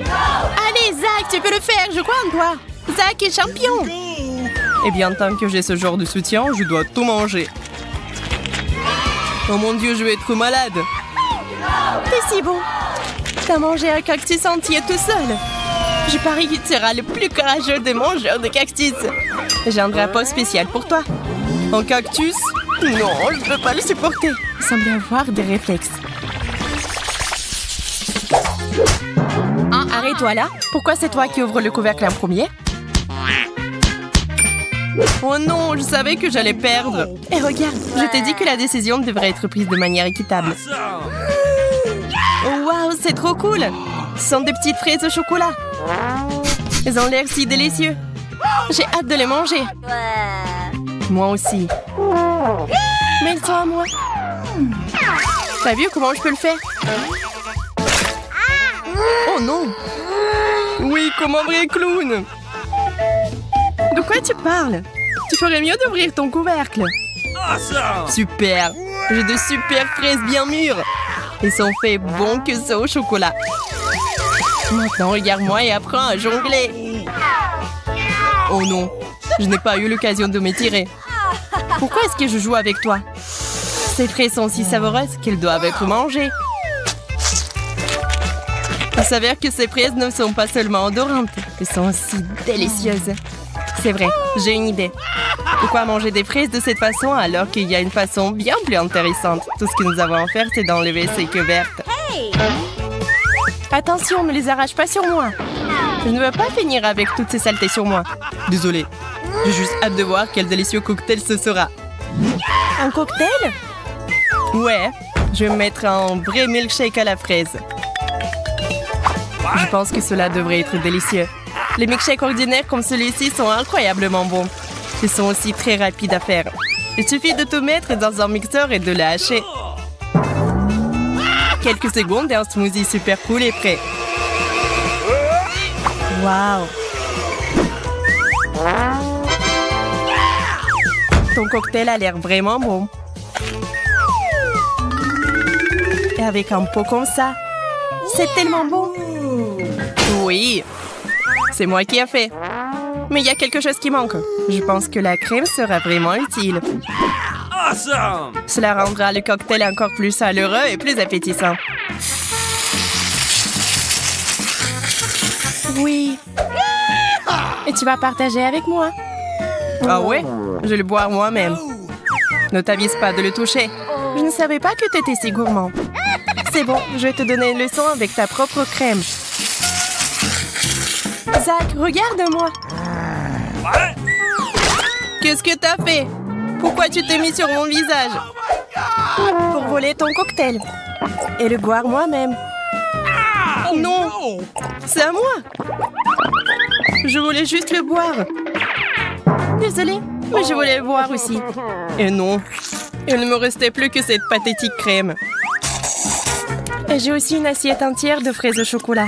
Allez, Zach, tu peux le faire, je crois en toi. Zach est champion. Eh bien, tant que j'ai ce genre de soutien, je dois tout manger. Oh mon Dieu, je vais être malade. T'es si bon. T'as mangé un cactus entier tout seul. Je parie que tu seras le plus courageux des mangeurs de cactus. J'ai un drapeau spécial pour toi. Un cactus? Non, je ne peux pas le supporter. Il semble avoir des réflexes. toi là? Pourquoi c'est toi qui ouvre le couvercle en premier? Oh non, je savais que j'allais perdre. Et regarde, je t'ai dit que la décision devrait être prise de manière équitable. Oh waouh, c'est trop cool! Ce sont des petites fraises au chocolat. Elles ont l'air si délicieux. J'ai hâte de les manger. Moi aussi. Mais elles sont à moi. T'as vu comment je peux le faire? Oh non! Oui, comme un vrai clown. De quoi tu parles? Tu ferais mieux d'ouvrir ton couvercle. Super! J'ai de super fraises bien mûres. Ils sont faits bons que ça au chocolat. Maintenant, regarde-moi et apprends à jongler. Oh non, je n'ai pas eu l'occasion de m'étirer. Pourquoi est-ce que je joue avec toi? Ces fraises sont si savoureuses qu'elles doivent être mangées. Il s'avère que ces fraises ne sont pas seulement odorantes, elles sont aussi délicieuses. C'est vrai, j'ai une idée. Pourquoi manger des fraises de cette façon alors qu'il y a une façon bien plus intéressante? Tout ce que nous avons à faire, c'est d'enlever ces queues vertes. Attention, ne les arrache pas sur moi. Je ne veux pas finir avec toutes ces saletés sur moi. Désolée. J'ai juste hâte de voir quel délicieux cocktail ce sera. Un cocktail? Ouais, je vais me mettre un vrai milkshake à la fraise. Je pense que cela devrait être délicieux. Les milkshakes ordinaires comme celui-ci sont incroyablement bons. Ils sont aussi très rapides à faire. Il suffit de tout mettre dans un mixeur et de le hacher. Quelques secondes et un smoothie super cool est prêt. Waouh! Ton cocktail a l'air vraiment bon. Et avec un pot comme ça, c'est tellement bon. Oui, c'est moi qui ai fait. Mais il y a quelque chose qui manque. Je pense que la crème sera vraiment utile. Awesome! Cela rendra le cocktail encore plus chaleureux et plus appétissant. Oui. Et tu vas partager avec moi? Ah ouais? Je vais le boire moi-même. Ne t'avise pas de le toucher. Je ne savais pas que tu étais si gourmand. C'est bon, je vais te donner une leçon avec ta propre crème. Zach, regarde-moi. Qu'est-ce que t'as fait? Pourquoi tu t'es mis sur mon visage? Pour voler ton cocktail. Et le boire moi-même. Oh non! C'est à moi! Je voulais juste le boire. Désolée, mais je voulais le boire aussi. Et non, il ne me restait plus que cette pathétique crème. Et j'ai aussi une assiette entière de fraises au chocolat.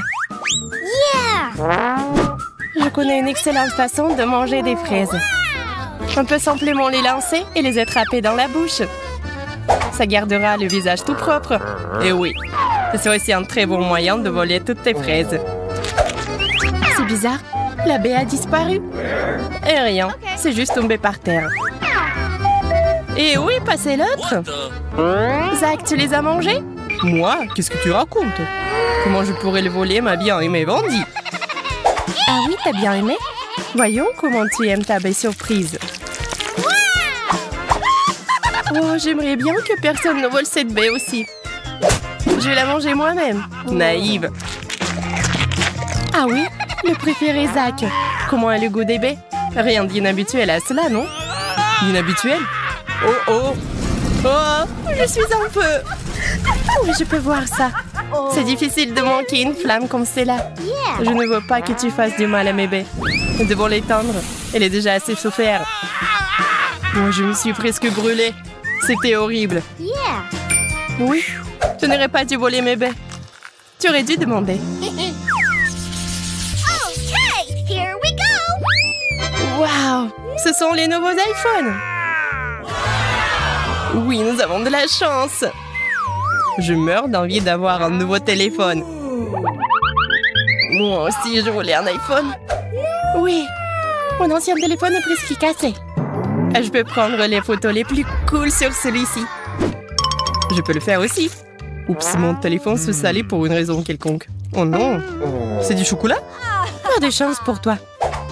Je connais une excellente façon de manger des fraises. On peut simplement les lancer et les attraper dans la bouche. Ça gardera le visage tout propre. Et oui, c'est aussi un très bon moyen de voler toutes tes fraises. C'est bizarre, la baie a disparu. Et rien, c'est juste tombé par terre. Et où est passé l'autre? Zach, tu les as mangés? Moi? Qu'est-ce que tu racontes? Comment je pourrais le voler, ma bien aimée Wendy? Ah oui, t'as bien aimé? Voyons comment tu aimes ta baie surprise. Oh, j'aimerais bien que personne ne vole cette baie aussi. Je vais la manger moi-même. Naïve. Ah oui, le préféré Zach. Comment est le goût des baies? Rien d'inhabituel à cela, non? Inhabituel? Oh oh! Oh, je suis en feu! Oui, je peux voir ça. C'est difficile de manquer une flamme comme celle-là. Je ne veux pas que tu fasses du mal à mes baies. Nous devons l'éteindre. Elle est déjà assez soufferte. Moi, je me suis presque brûlée. C'était horrible. Oui, tu n'aurais pas dû voler mes baies. Tu aurais dû demander. Okay, here we go. Waouh, ce sont les nouveaux iPhones. Oui, nous avons de la chance. Je meurs d'envie d'avoir un nouveau téléphone. Moi aussi, je voulais un iPhone. Oui, mon ancien téléphone est presque cassé. Je peux prendre les photos les plus cool sur celui-ci. Je peux le faire aussi. Oups, mon téléphone se salit pour une raison quelconque. Oh non, c'est du chocolat? Pas de chance pour toi.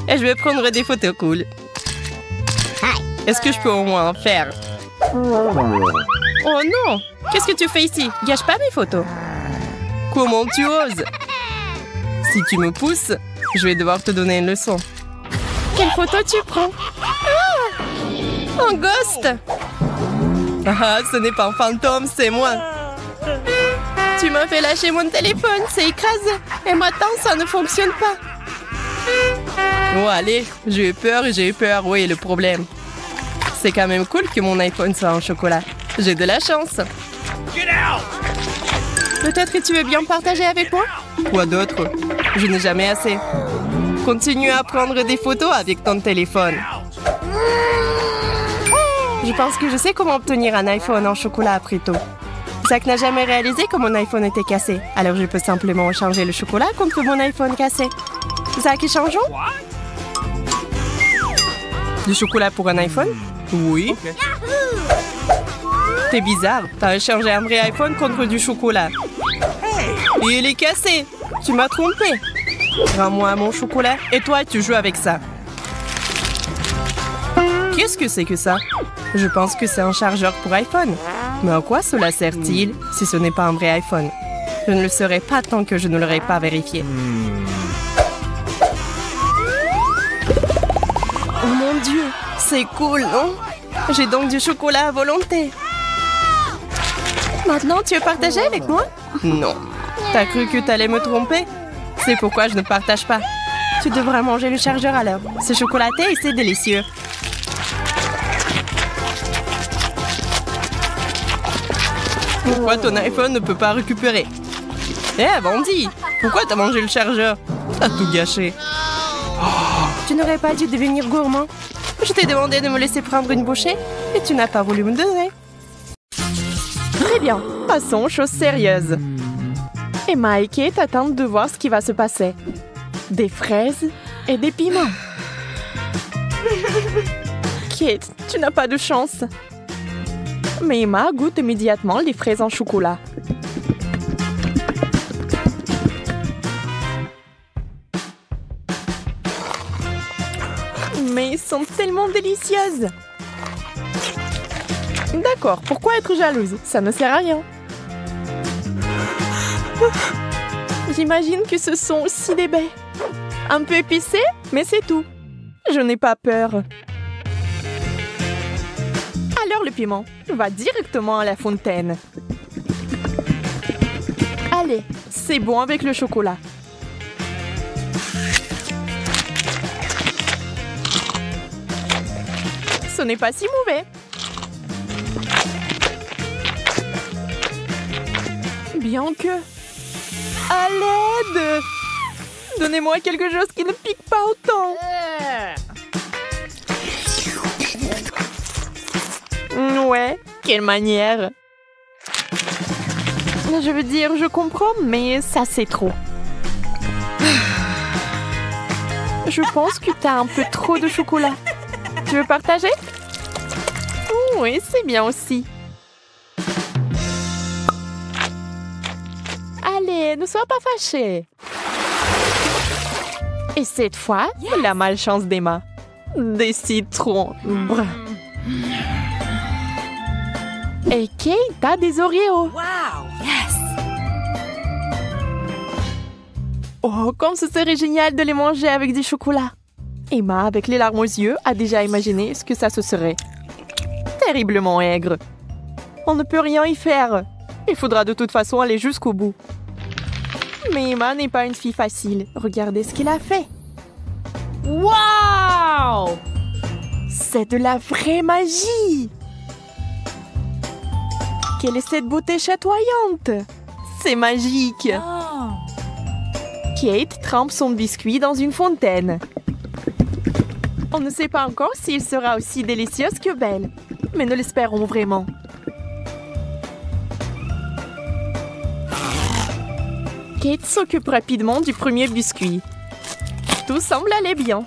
Et je vais prendre des photos cool. Est-ce que je peux au moins en faire? Oh non! Qu'est-ce que tu fais ici? Gâche pas mes photos. Comment tu oses? Si tu me pousses, je vais devoir te donner une leçon. Quelle photo tu prends? Ah! Un ghost! Ah, ce n'est pas un fantôme, c'est moi. Tu m'as fait lâcher mon téléphone, c'est écrasé. Et maintenant, ça ne fonctionne pas. Oh, allez, j'ai eu peur et j'ai eu peur. Oui, le problème. C'est quand même cool que mon iPhone soit en chocolat. J'ai de la chance. Peut-être que tu veux bien partager avec moi? Quoi d'autre? Je n'ai jamais assez. Continue à prendre des photos avec ton téléphone. Je pense que je sais comment obtenir un iPhone en chocolat après tout. Zach n'a jamais réalisé que mon iPhone était cassé. Alors je peux simplement échanger le chocolat contre mon iPhone cassé. Zach, échangeons? Du chocolat pour un iPhone? Oui. Okay. T'es bizarre. T'as échangé un vrai iPhone contre du chocolat. Et il est cassé. Tu m'as trompé. Rends-moi mon chocolat et toi, tu joues avec ça. Qu'est-ce que c'est que ça? Je pense que c'est un chargeur pour iPhone. Mais à quoi cela sert-il si ce n'est pas un vrai iPhone? Je ne le saurais pas tant que je ne l'aurais pas vérifié. Oh mon Dieu, c'est cool, non? J'ai donc du chocolat à volonté. Maintenant, tu veux partager avec moi? Non. T'as cru que t'allais me tromper? C'est pourquoi je ne partage pas. Tu devrais manger le chargeur alors. C'est chocolaté et c'est délicieux. Pourquoi ton iPhone ne peut pas récupérer? Eh, bandit! Pourquoi t'as mangé le chargeur? T'as tout gâché. Tu n'aurais pas dû devenir gourmand. Je t'ai demandé de me laisser prendre une bouchée et tu n'as pas voulu me donner. Très bien, passons aux choses sérieuses. Emma et Kate attendent de voir ce qui va se passer. Des fraises et des piments. Kate, tu n'as pas de chance. Mais Emma goûte immédiatement les fraises en chocolat. Mais elles sont tellement délicieuses. D'accord, pourquoi être jalouse? Ça ne sert à rien. J'imagine que ce sont aussi des baies. Un peu épicées, mais c'est tout. Je n'ai pas peur. Alors le piment va directement à la fontaine. Allez, c'est bon avec le chocolat. Ce n'est pas si mauvais. Bien que... À l'aide! Donnez-moi quelque chose qui ne pique pas autant. Ouais, quelle manière. Je veux dire, je comprends, mais ça c'est trop. Je pense que t'as un peu trop de chocolat. Tu veux partager? Oui, c'est bien aussi. Allez, ne sois pas fâchée. Et cette fois, la malchance d'Emma. Des citrons bruns. Et Kate a des Oreos. Wow! Yes! Oh, comme ce serait génial de les manger avec du chocolat. Emma, avec les larmes aux yeux, a déjà imaginé ce que ça se serait. Terriblement aigre. On ne peut rien y faire. Il faudra de toute façon aller jusqu'au bout. Mais Emma n'est pas une fille facile. Regardez ce qu'il a fait. Wow! C'est de la vraie magie! Quelle est cette beauté chatoyante? C'est magique! Oh. Kate trempe son biscuit dans une fontaine. On ne sait pas encore s'il sera aussi délicieux que belle, mais nous l'espérons vraiment. Kate s'occupe rapidement du premier biscuit. Tout semble aller bien.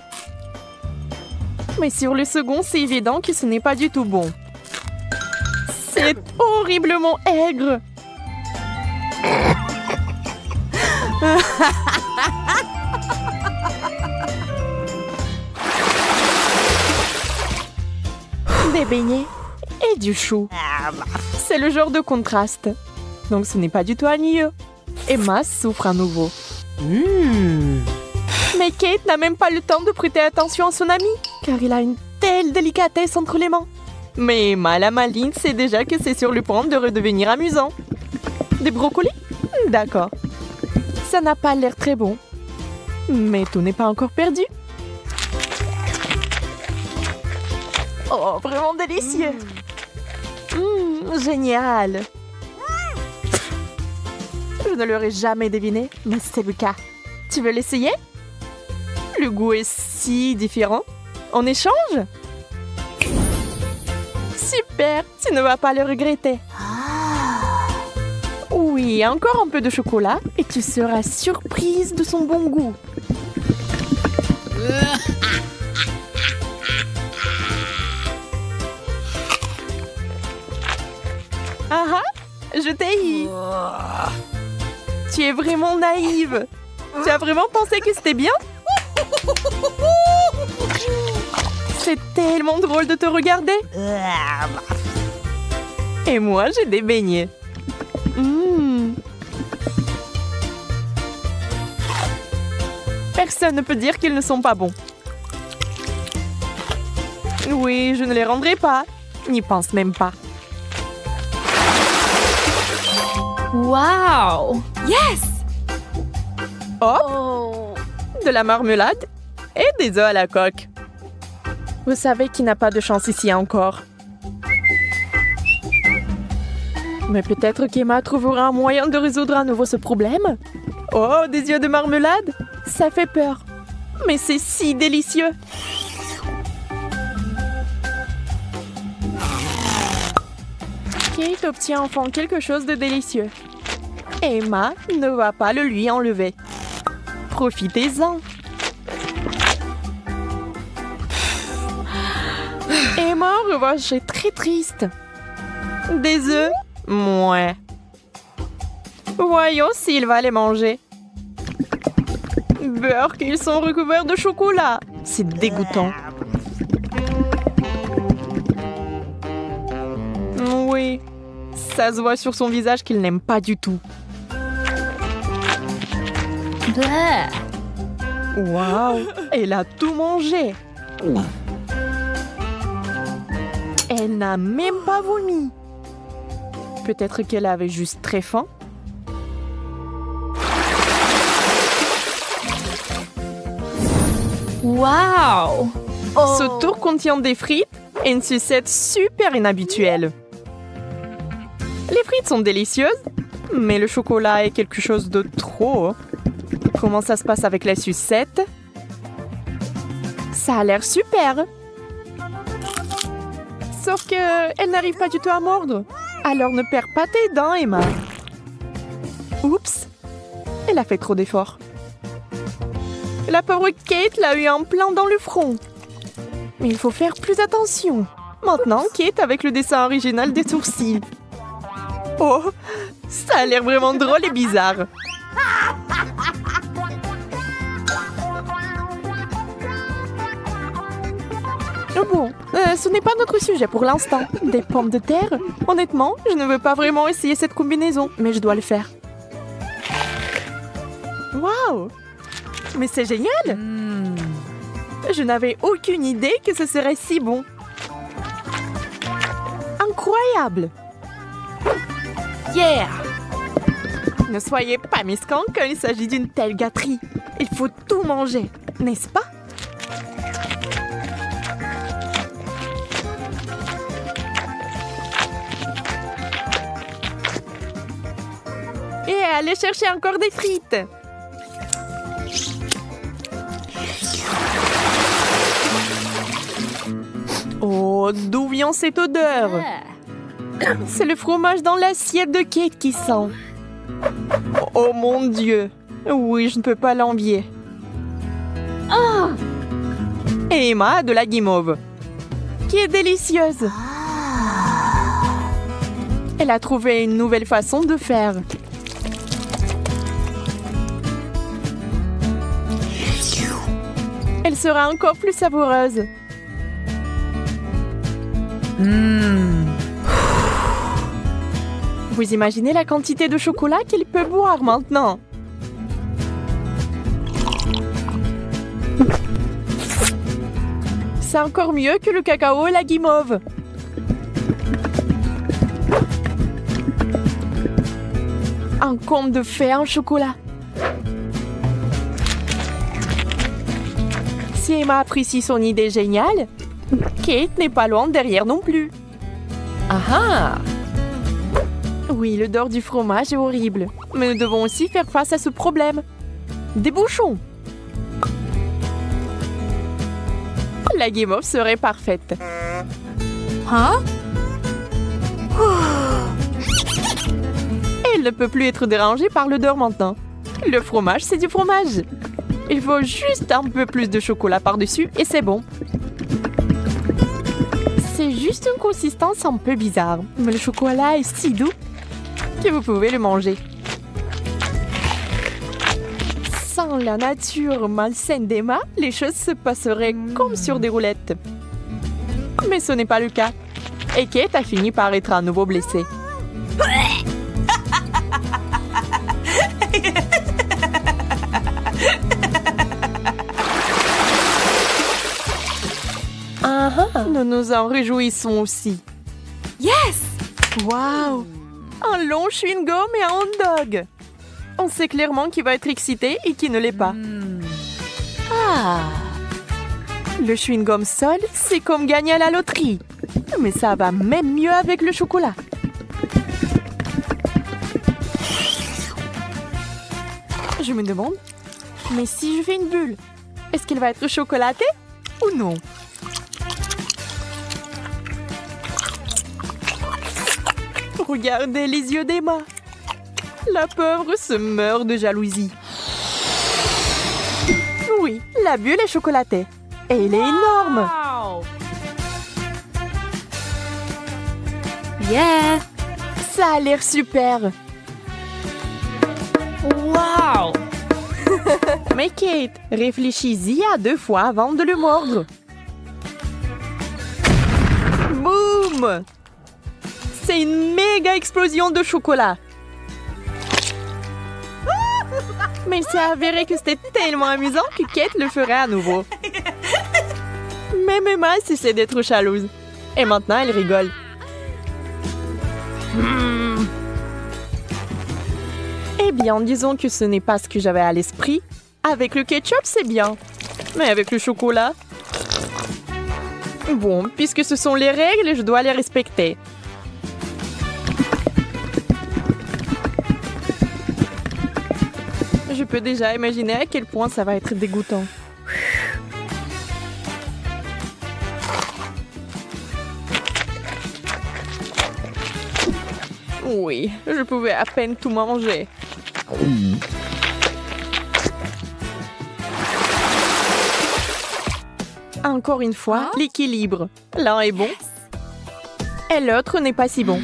Mais sur le second, c'est évident que ce n'est pas du tout bon. C'est horriblement aigre. Des beignets et du chou. C'est le genre de contraste. Donc ce n'est pas du tout ennuyeux. Emma souffre à nouveau. Mais Kate n'a même pas le temps de prêter attention à son ami, car il a une telle délicatesse entre les mains. Mais Emma, la maligne, sait déjà que c'est sur le point de redevenir amusant. Des brocolis? D'accord. Ça n'a pas l'air très bon. Mais tout n'est pas encore perdu. Oh, vraiment délicieux. Génial. Je ne l'aurais jamais deviné, mais c'est le cas. Tu veux l'essayer? Le goût est si différent. On échange? Super, tu ne vas pas le regretter. Oui, encore un peu de chocolat et tu seras surprise de son bon goût. Ah ah, je t'ai eu. Tu es vraiment naïve. Tu as vraiment pensé que c'était bien? C'est tellement drôle de te regarder. Et moi, j'ai des beignets. Personne ne peut dire qu'ils ne sont pas bons. Oui, je ne les rendrai pas. N'y pense même pas. Wow! Yes! Oh! De la marmelade et des œufs à la coque. Vous savez qui n'a pas de chance ici encore. Mais peut-être qu'Emma trouvera un moyen de résoudre à nouveau ce problème. Oh, des œufs de marmelade? Ça fait peur. Mais c'est si délicieux. Kate obtient enfin quelque chose de délicieux. Emma ne va pas le lui enlever. Profitez-en. Emma, en revanche, est très triste. Des œufs? Mouais. Voyons s'il va les manger. Beurre qu'ils sont recouverts de chocolat. C'est dégoûtant. Oui, ça se voit sur son visage qu'il n'aime pas du tout. Waouh, elle a tout mangé. Elle n'a même pas vomi. Peut-être qu'elle avait juste très faim. Wow! Ce tour contient des frites et une sucette super inhabituelle. Les frites sont délicieuses, mais le chocolat est quelque chose de trop. Comment ça se passe avec la sucette? Ça a l'air super. Sauf que elle n'arrive pas du tout à mordre. Alors ne perds pas tes dents, Emma. Oups, elle a fait trop d'efforts. La pauvre Kate l'a eu en plein dans le front. Mais il faut faire plus attention. Maintenant, Kate avec le dessin original des sourcils. Oh, ça a l'air vraiment drôle et bizarre. Bon, ce n'est pas notre sujet pour l'instant. Des pommes de terre? Honnêtement, je ne veux pas vraiment essayer cette combinaison, mais je dois le faire. Waouh! Mais c'est génial! Je n'avais aucune idée que ce serait si bon. Incroyable! Yeah! Ne soyez pas mesquins quand il s'agit d'une telle gâterie. Il faut tout manger, n'est-ce pas? Et allez chercher encore des frites. Oh, d'où vient cette odeur? C'est le fromage dans l'assiette de Kate qui sent. Oh mon Dieu. Oui, je ne peux pas l'envier. Et Emma a de la guimauve, qui est délicieuse. Elle a trouvé une nouvelle façon de faire. Elle sera encore plus savoureuse. Vous imaginez la quantité de chocolat qu'il peut boire maintenant? C'est encore mieux que le cacao et la guimauve. Un conte de fées en chocolat. Si Emma apprécie son idée géniale, Kate n'est pas loin derrière non plus. Ah ah! Oui, l'odeur du fromage est horrible, mais nous devons aussi faire face à ce problème. Des bouchons! La guimauve serait parfaite. Huh? Elle ne peut plus être dérangée par l'odeur maintenant. Le fromage, c'est du fromage. Il faut juste un peu plus de chocolat par-dessus et c'est bon. C'est juste une consistance un peu bizarre, mais le chocolat est si doux que vous pouvez le manger. Sans la nature malsaine d'Emma, les choses se passeraient comme sur des roulettes. Mais ce n'est pas le cas. Et Kate a fini par être à nouveau blessée. Nous nous en réjouissons aussi. Yes! Waouh! Un long chewing-gum et un hot dog. On sait clairement qui va être excité et qui ne l'est pas. Ah! Le chewing-gum seul, c'est comme gagner à la loterie. Mais ça va même mieux avec le chocolat. Je me demande, mais si je fais une bulle, est-ce qu'elle va être chocolatée ou non? Regardez les yeux d'Emma. La pauvre se meurt de jalousie. Oui, la bulle est chocolatée. Et elle est énorme. Yeah! Ça a l'air super. Wow! Mais Kate, réfléchis-y à 2 fois avant de le mordre. Boum! C'est une méga explosion de chocolat. Mais il s'est avéré que c'était tellement amusant que Kate le ferait à nouveau. Même Emma cessait d'être jalouse. Et maintenant, elle rigole. Eh bien, disons que ce n'est pas ce que j'avais à l'esprit. Avec le ketchup, c'est bien. Mais avec le chocolat... Bon, puisque ce sont les règles, je dois les respecter. Je peux déjà imaginer à quel point ça va être dégoûtant. Oui, je pouvais à peine tout manger. Encore une fois, l'équilibre. L'un est bon et l'autre n'est pas si bon.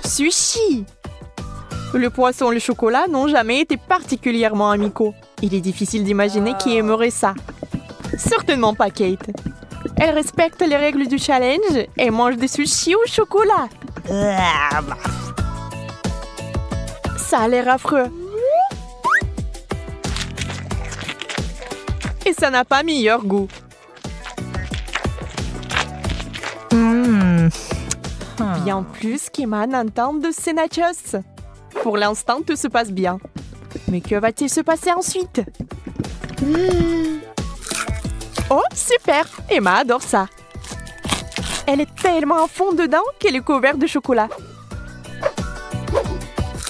Sushi! Le poisson et le chocolat n'ont jamais été particulièrement amicaux. Il est difficile d'imaginer qui aimerait ça. Certainement pas Kate. Elle respecte les règles du challenge et mange des sushis au chocolat. Ça a l'air affreux. Et ça n'a pas meilleur goût. Bien plus qu'Emma n'entend de ces nachos. Pour l'instant, tout se passe bien. Mais que va-t-il se passer ensuite? Oh, super! Emma adore ça. Elle est tellement à fond dedans qu'elle est couverte de chocolat.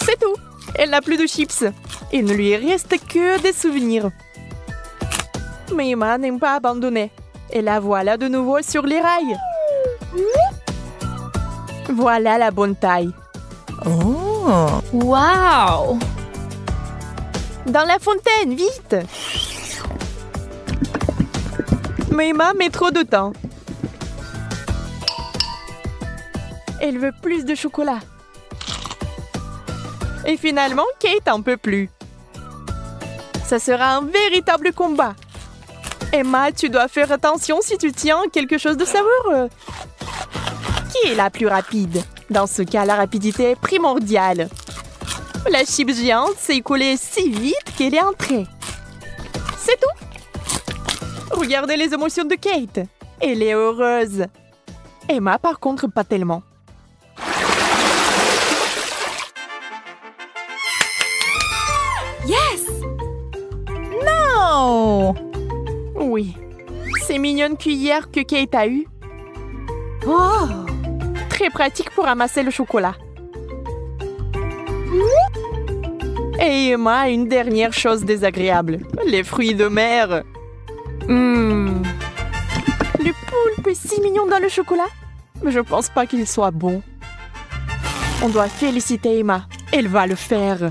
C'est tout. Elle n'a plus de chips. Il ne lui reste que des souvenirs. Mais Emma n'aime pas abandonner. Et la voilà de nouveau sur les rails. Voilà la bonne taille. Oh! Wow! Dans la fontaine, vite! Mais Emma met trop de temps. Elle veut plus de chocolat. Et finalement, Kate en peut plus. Ça sera un véritable combat. Emma, tu dois faire attention si tu tiens quelque chose de savoureux. Qui est la plus rapide? Dans ce cas, la rapidité est primordiale. La chips géante s'est écoulée si vite qu'elle est entrée. C'est tout. Regardez les émotions de Kate. Elle est heureuse. Emma, par contre, pas tellement. Yes! No! Oui. Ces mignonnes cuillères que Kate a eues. Oh! Très pratique pour ramasser le chocolat. Et Emma a une dernière chose désagréable. Les fruits de mer. Le poulpe est si mignon dans le chocolat. Mais je pense pas qu'il soit bon. On doit féliciter Emma. Elle va le faire.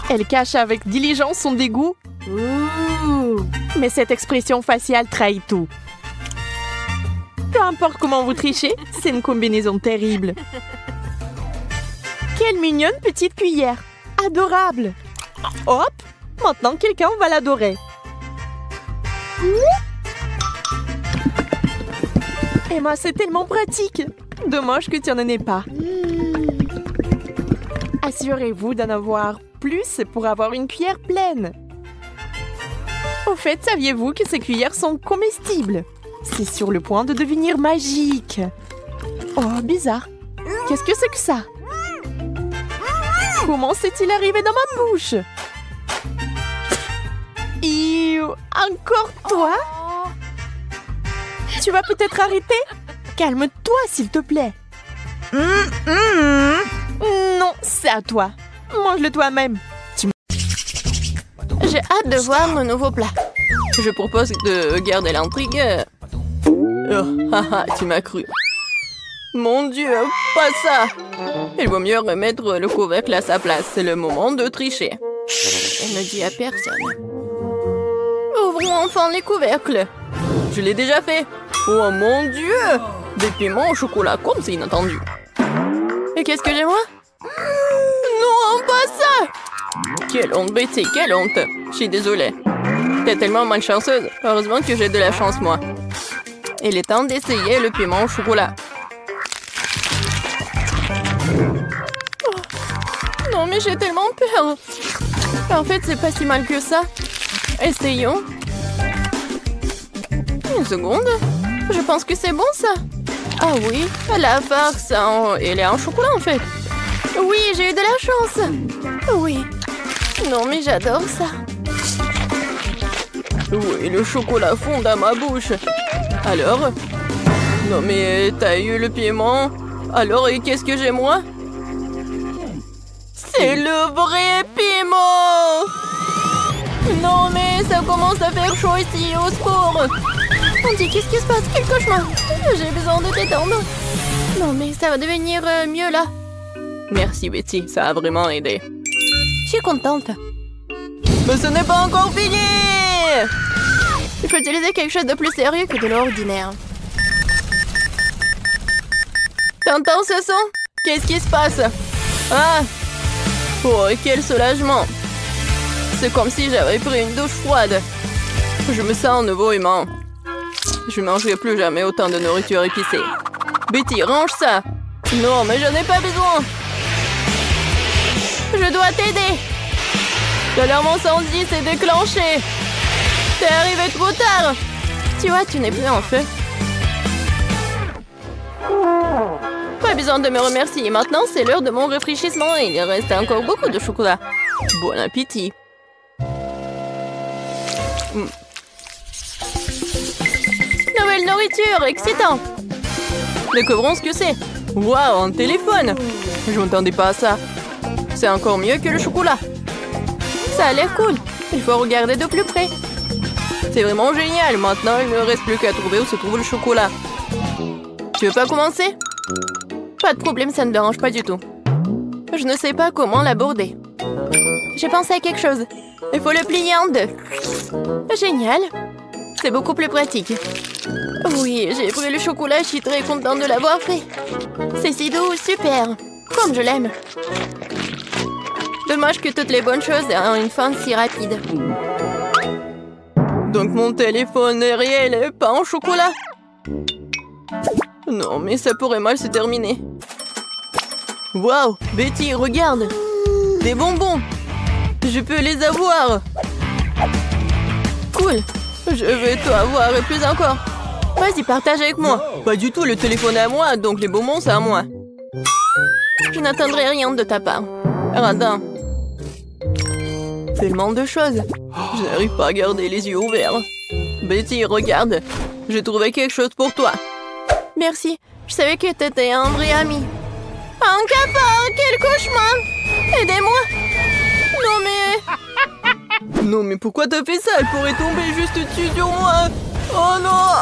Elle cache avec diligence son dégoût. Mais cette expression faciale trahit tout. Peu importe comment vous trichez, c'est une combinaison terrible. Quelle mignonne petite cuillère. Adorable. Hop, maintenant quelqu'un va l'adorer. Emma, c'est tellement pratique. Dommage que tu n'en aies pas. Assurez-vous d'en avoir plus pour avoir une cuillère pleine. Au fait, saviez-vous que ces cuillères sont comestibles? C'est sur le point de devenir magique. Oh, bizarre. Qu'est-ce que c'est que ça? Comment s'est-il arrivé dans ma bouche? Encore toi? Tu vas peut-être arrêter? Calme-toi, s'il te plaît. Non, c'est à toi. Mange-le toi-même. J'ai hâte de voir mon nouveau plat. Je propose de garder l'intrigue. Oh, haha, tu m'as cru. Mon Dieu, pas ça! Il vaut mieux remettre le couvercle à sa place. C'est le moment de tricher. Elle ne dit à personne. Ouvrons enfin les couvercles. Je l'ai déjà fait. Oh mon Dieu! Des piments au chocolat, comme c'est inattendu. Et qu'est-ce que j'ai moi? Non, pas ça! Quelle honte, Betty, quelle honte! Je suis désolée. T'es tellement malchanceuse. Heureusement que j'ai de la chance, moi. Il est temps d'essayer le piment au chocolat. Oh. Non, mais j'ai tellement peur. En fait, c'est pas si mal que ça. Essayons. Une seconde. Je pense que c'est bon, ça. Ah oui, la farce, elle est en chocolat, en fait. Oui, j'ai eu de la chance. Oui. Non, mais j'adore ça. Oui, le chocolat fond dans ma bouche. Alors? Non, mais t'as eu le piment. Alors, et qu'est-ce que j'ai, moi? C'est le vrai piment! Non, mais ça commence à faire chaud ici, au secours! On dit, qu'est-ce qui se passe? Quel cauchemar! J'ai besoin de t'étendre. Non, mais ça va devenir mieux, là. Merci, Betty, ça a vraiment aidé. Je suis contente. Mais ce n'est pas encore fini! Il faut utiliser quelque chose de plus sérieux que de l'ordinaire. T'entends ce son? Qu'est-ce qui se passe? Ah! Oh, quel soulagement! C'est comme si j'avais pris une douche froide. Je me sens nouveau humain. Je ne mangerai plus jamais autant de nourriture épicée. Betty, range ça! Non, mais je n'ai pas besoin! Je dois t'aider! L'alarme incendie s'est déclenchée! T'es arrivé trop tard! Tu vois, tu n'es plus en feu. Pas besoin de me remercier. Maintenant, c'est l'heure de mon rafraîchissement et il reste encore beaucoup de chocolat. Bon appétit! Nouvelle nourriture, excitant! Découvrons ce que c'est. Waouh, un téléphone! Je m'attendais pas à ça. C'est encore mieux que le chocolat. Ça a l'air cool. Il faut regarder de plus près. C'est vraiment génial. Maintenant, il ne me reste plus qu'à trouver où se trouve le chocolat. Tu veux pas commencer? Pas de problème, ça ne me dérange pas du tout. Je ne sais pas comment l'aborder. J'ai pensé à quelque chose. Il faut le plier en deux. Génial. C'est beaucoup plus pratique. Oui, j'ai pris le chocolat, je suis très contente de l'avoir fait. C'est si doux, super. Comme je l'aime. Dommage que toutes les bonnes choses aient une fin si rapide. Donc mon téléphone est réel et pas en chocolat? Non, mais ça pourrait mal se terminer. Waouh, Betty, regarde. Des bonbons. Je peux les avoir. Cool. Je vais tout avoir et plus encore. Vas-y, partage avec moi. Pas du tout, le téléphone est à moi, donc les bonbons, c'est à moi. Je n'attendrai rien de ta part. Radin. Tellement de choses. Je n'arrive pas à garder les yeux ouverts. Betty, regarde. J'ai trouvé quelque chose pour toi. Merci. Je savais que t'étais un vrai ami. Un cafard, quel cauchemar! Aidez-moi! Non mais pourquoi t'as fait ça? Elle pourrait tomber juste dessus sur moi! Oh non!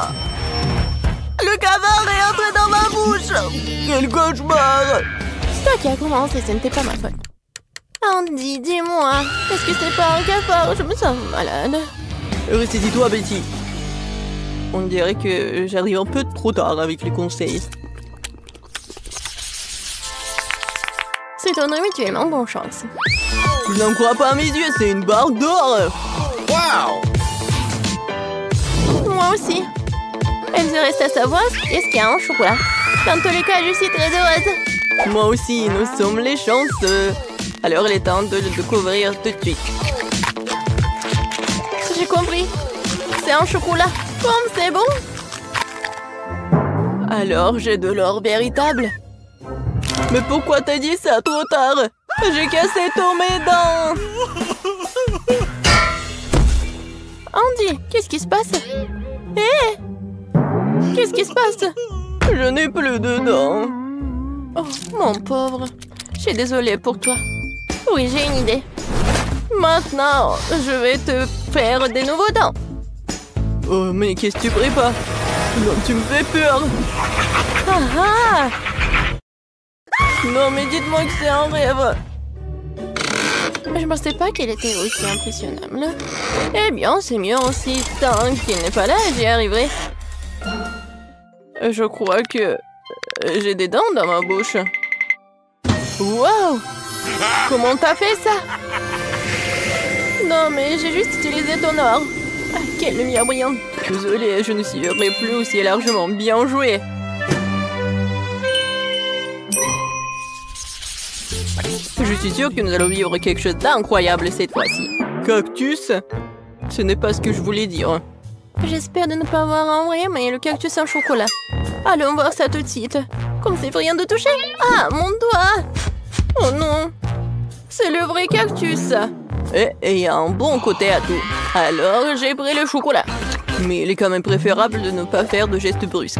Le cafard est entré dans ma bouche! Quel cauchemar! C'est toi qui as commencé, ce n'était pas ma faute. Andy, dis-moi, est-ce que c'est pas un cafard? Je me sens malade. Ressaisis-toi, Betty. On dirait que j'arrive un peu trop tard avec les conseils. C'est ton mutuellement bonne chance. Je n'en crois pas à mes yeux, c'est une barre d'or. Wow! Moi aussi. Il me reste à savoir qu'est-ce qu'il y a en chocolat. Dans tous les cas, je suis très heureuse. Moi aussi, nous sommes les chanceux. Alors il est temps de le découvrir tout de suite. J'ai compris. C'est un chocolat. Comme c'est bon. Alors j'ai de l'or véritable. Mais pourquoi t'as dit ça trop tard? J'ai cassé tous mes dents. Andy, qu'est-ce qui se passe? Hé! Qu'est-ce qui se passe? Je n'ai plus de dents. Oh, mon pauvre. Je suis désolée pour toi. Oui, j'ai une idée. Maintenant, je vais te faire des nouveaux dents. Oh, mais qu'est-ce que tu prépares? Non, tu me fais peur. Ah ah! Non, mais dites-moi que c'est un rêve. Je ne pensais pas qu'elle était aussi impressionnable. Eh bien, c'est mieux aussi. Tant qu'il n'est pas là, j'y arriverai. Je crois que j'ai des dents dans ma bouche. Wow! Comment t'as fait ça? Non, mais j'ai juste utilisé ton or. Ah, quelle lumière brillante. Désolée, je ne suivrai plus aussi largement. Bien joué. Je suis sûre que nous allons vivre quelque chose d'incroyable cette fois-ci. Cactus? Ce n'est pas ce que je voulais dire. J'espère de ne pas voir en vrai, mais le cactus en chocolat. Allons voir ça tout de suite. Comme c'est rien de toucher. Ah, mon doigt! Oh non! C'est le vrai cactus. Et il y a un bon côté à tout. Alors, j'ai pris le chocolat. Mais il est quand même préférable de ne pas faire de gestes brusques.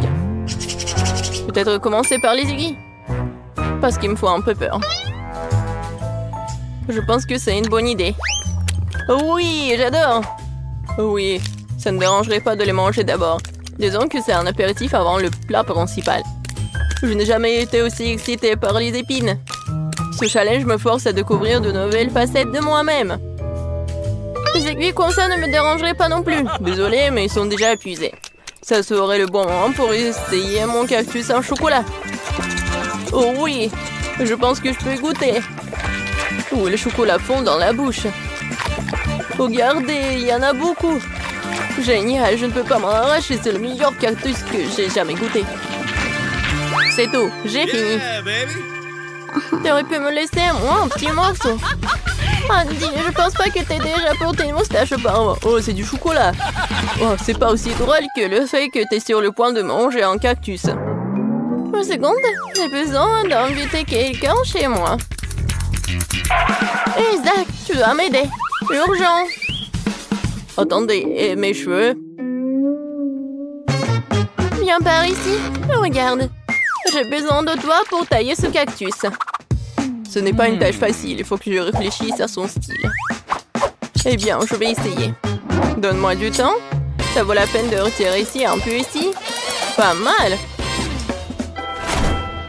Peut-être commencer par les aiguilles. Parce qu'il me faut un peu peur. Je pense que c'est une bonne idée. Oui, j'adore. Oui, ça ne dérangerait pas de les manger d'abord. Disons que c'est un apéritif avant le plat principal. Je n'ai jamais été aussi excitée par les épines. Ce challenge me force à découvrir de nouvelles facettes de moi-même. Les aiguilles comme ça ne me dérangeraient pas non plus. Désolée, mais ils sont déjà épuisés. Ça serait le bon moment pour essayer mon cactus en chocolat. Oh oui, je pense que je peux goûter. Oh, le chocolat fond dans la bouche. Regardez, il y en a beaucoup. Génial, je ne peux pas m'en arracher. C'est le meilleur cactus que j'ai jamais goûté. C'est tout, j'ai fini. Tu aurais pu me laisser moi un petit morceau. Andy, je pense pas que t'aies déjà porté une moustache auparavant. Oh, c'est du chocolat. Oh, c'est pas aussi drôle que le fait que t'es sur le point de manger un cactus. Une seconde, j'ai besoin d'inviter quelqu'un chez moi. Hé, Zach, tu dois m'aider. Urgent. Attendez, et mes cheveux? Viens par ici. Regarde. J'ai besoin de toi pour tailler ce cactus. Ce n'est pas une tâche facile, il faut que je réfléchisse à son style. Eh bien, je vais essayer. Donne-moi du temps. Ça vaut la peine de retirer ici, un peu ici. Pas mal.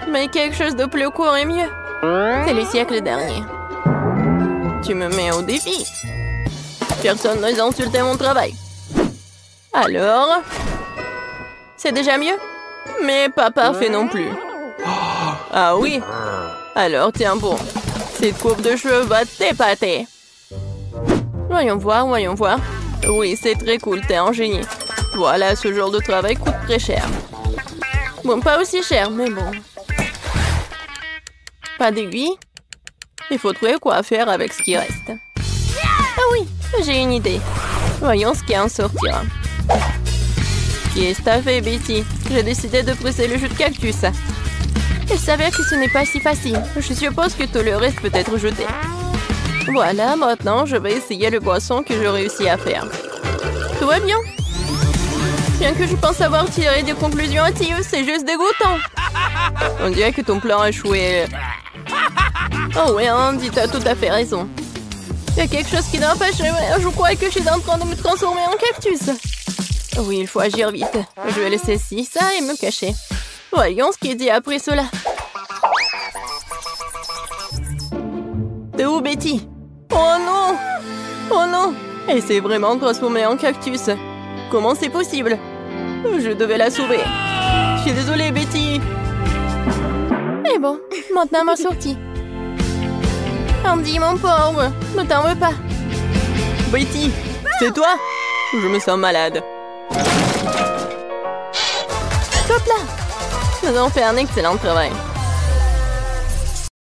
Mais quelque chose de plus court est mieux. C'est le siècle dernier. Tu me mets au défi. Personne n'ose insulter mon travail. Alors? C'est déjà mieux? Mais pas parfait non plus. Ah oui? Alors tiens bon. Cette coupe de cheveux va t'épater. Voyons voir, voyons voir. Oui, c'est très cool, t'es un génie. Voilà, ce genre de travail coûte très cher. Bon, pas aussi cher, mais bon. Pas d'aiguille? Il faut trouver quoi faire avec ce qui reste. Ah oui, j'ai une idée. Voyons ce qui en sortira. Qu'est-ce que t'as fait, Betty? J'ai décidé de presser le jus de cactus. Il s'avère que ce n'est pas si facile. Je suppose que tout le reste peut être jeté. Voilà, maintenant, je vais essayer le boisson que j'ai réussi à faire. Tout va bien. Bien que je pense avoir tiré des conclusions hâtives, c'est juste dégoûtant. On dirait que ton plan a échoué. Oh oui, Andy, t'as tout à fait raison. Il y a quelque chose qui n'empêche. Je crois que je suis en train de me transformer en cactus. Oui, il faut agir vite. Je vais laisser ci, ça et me cacher. Voyons ce qui est dit après cela. T'es où, Betty? Oh non! Oh non! Elle s'est vraiment transformée en cactus. Comment c'est possible? Je devais la sauver. Je suis désolée, Betty. Et bon, maintenant ma sortie. Andy, mon pauvre, ne t'en veux pas. Betty, c'est toi? Je me sens malade. Hop là! Nous avons fait un excellent travail.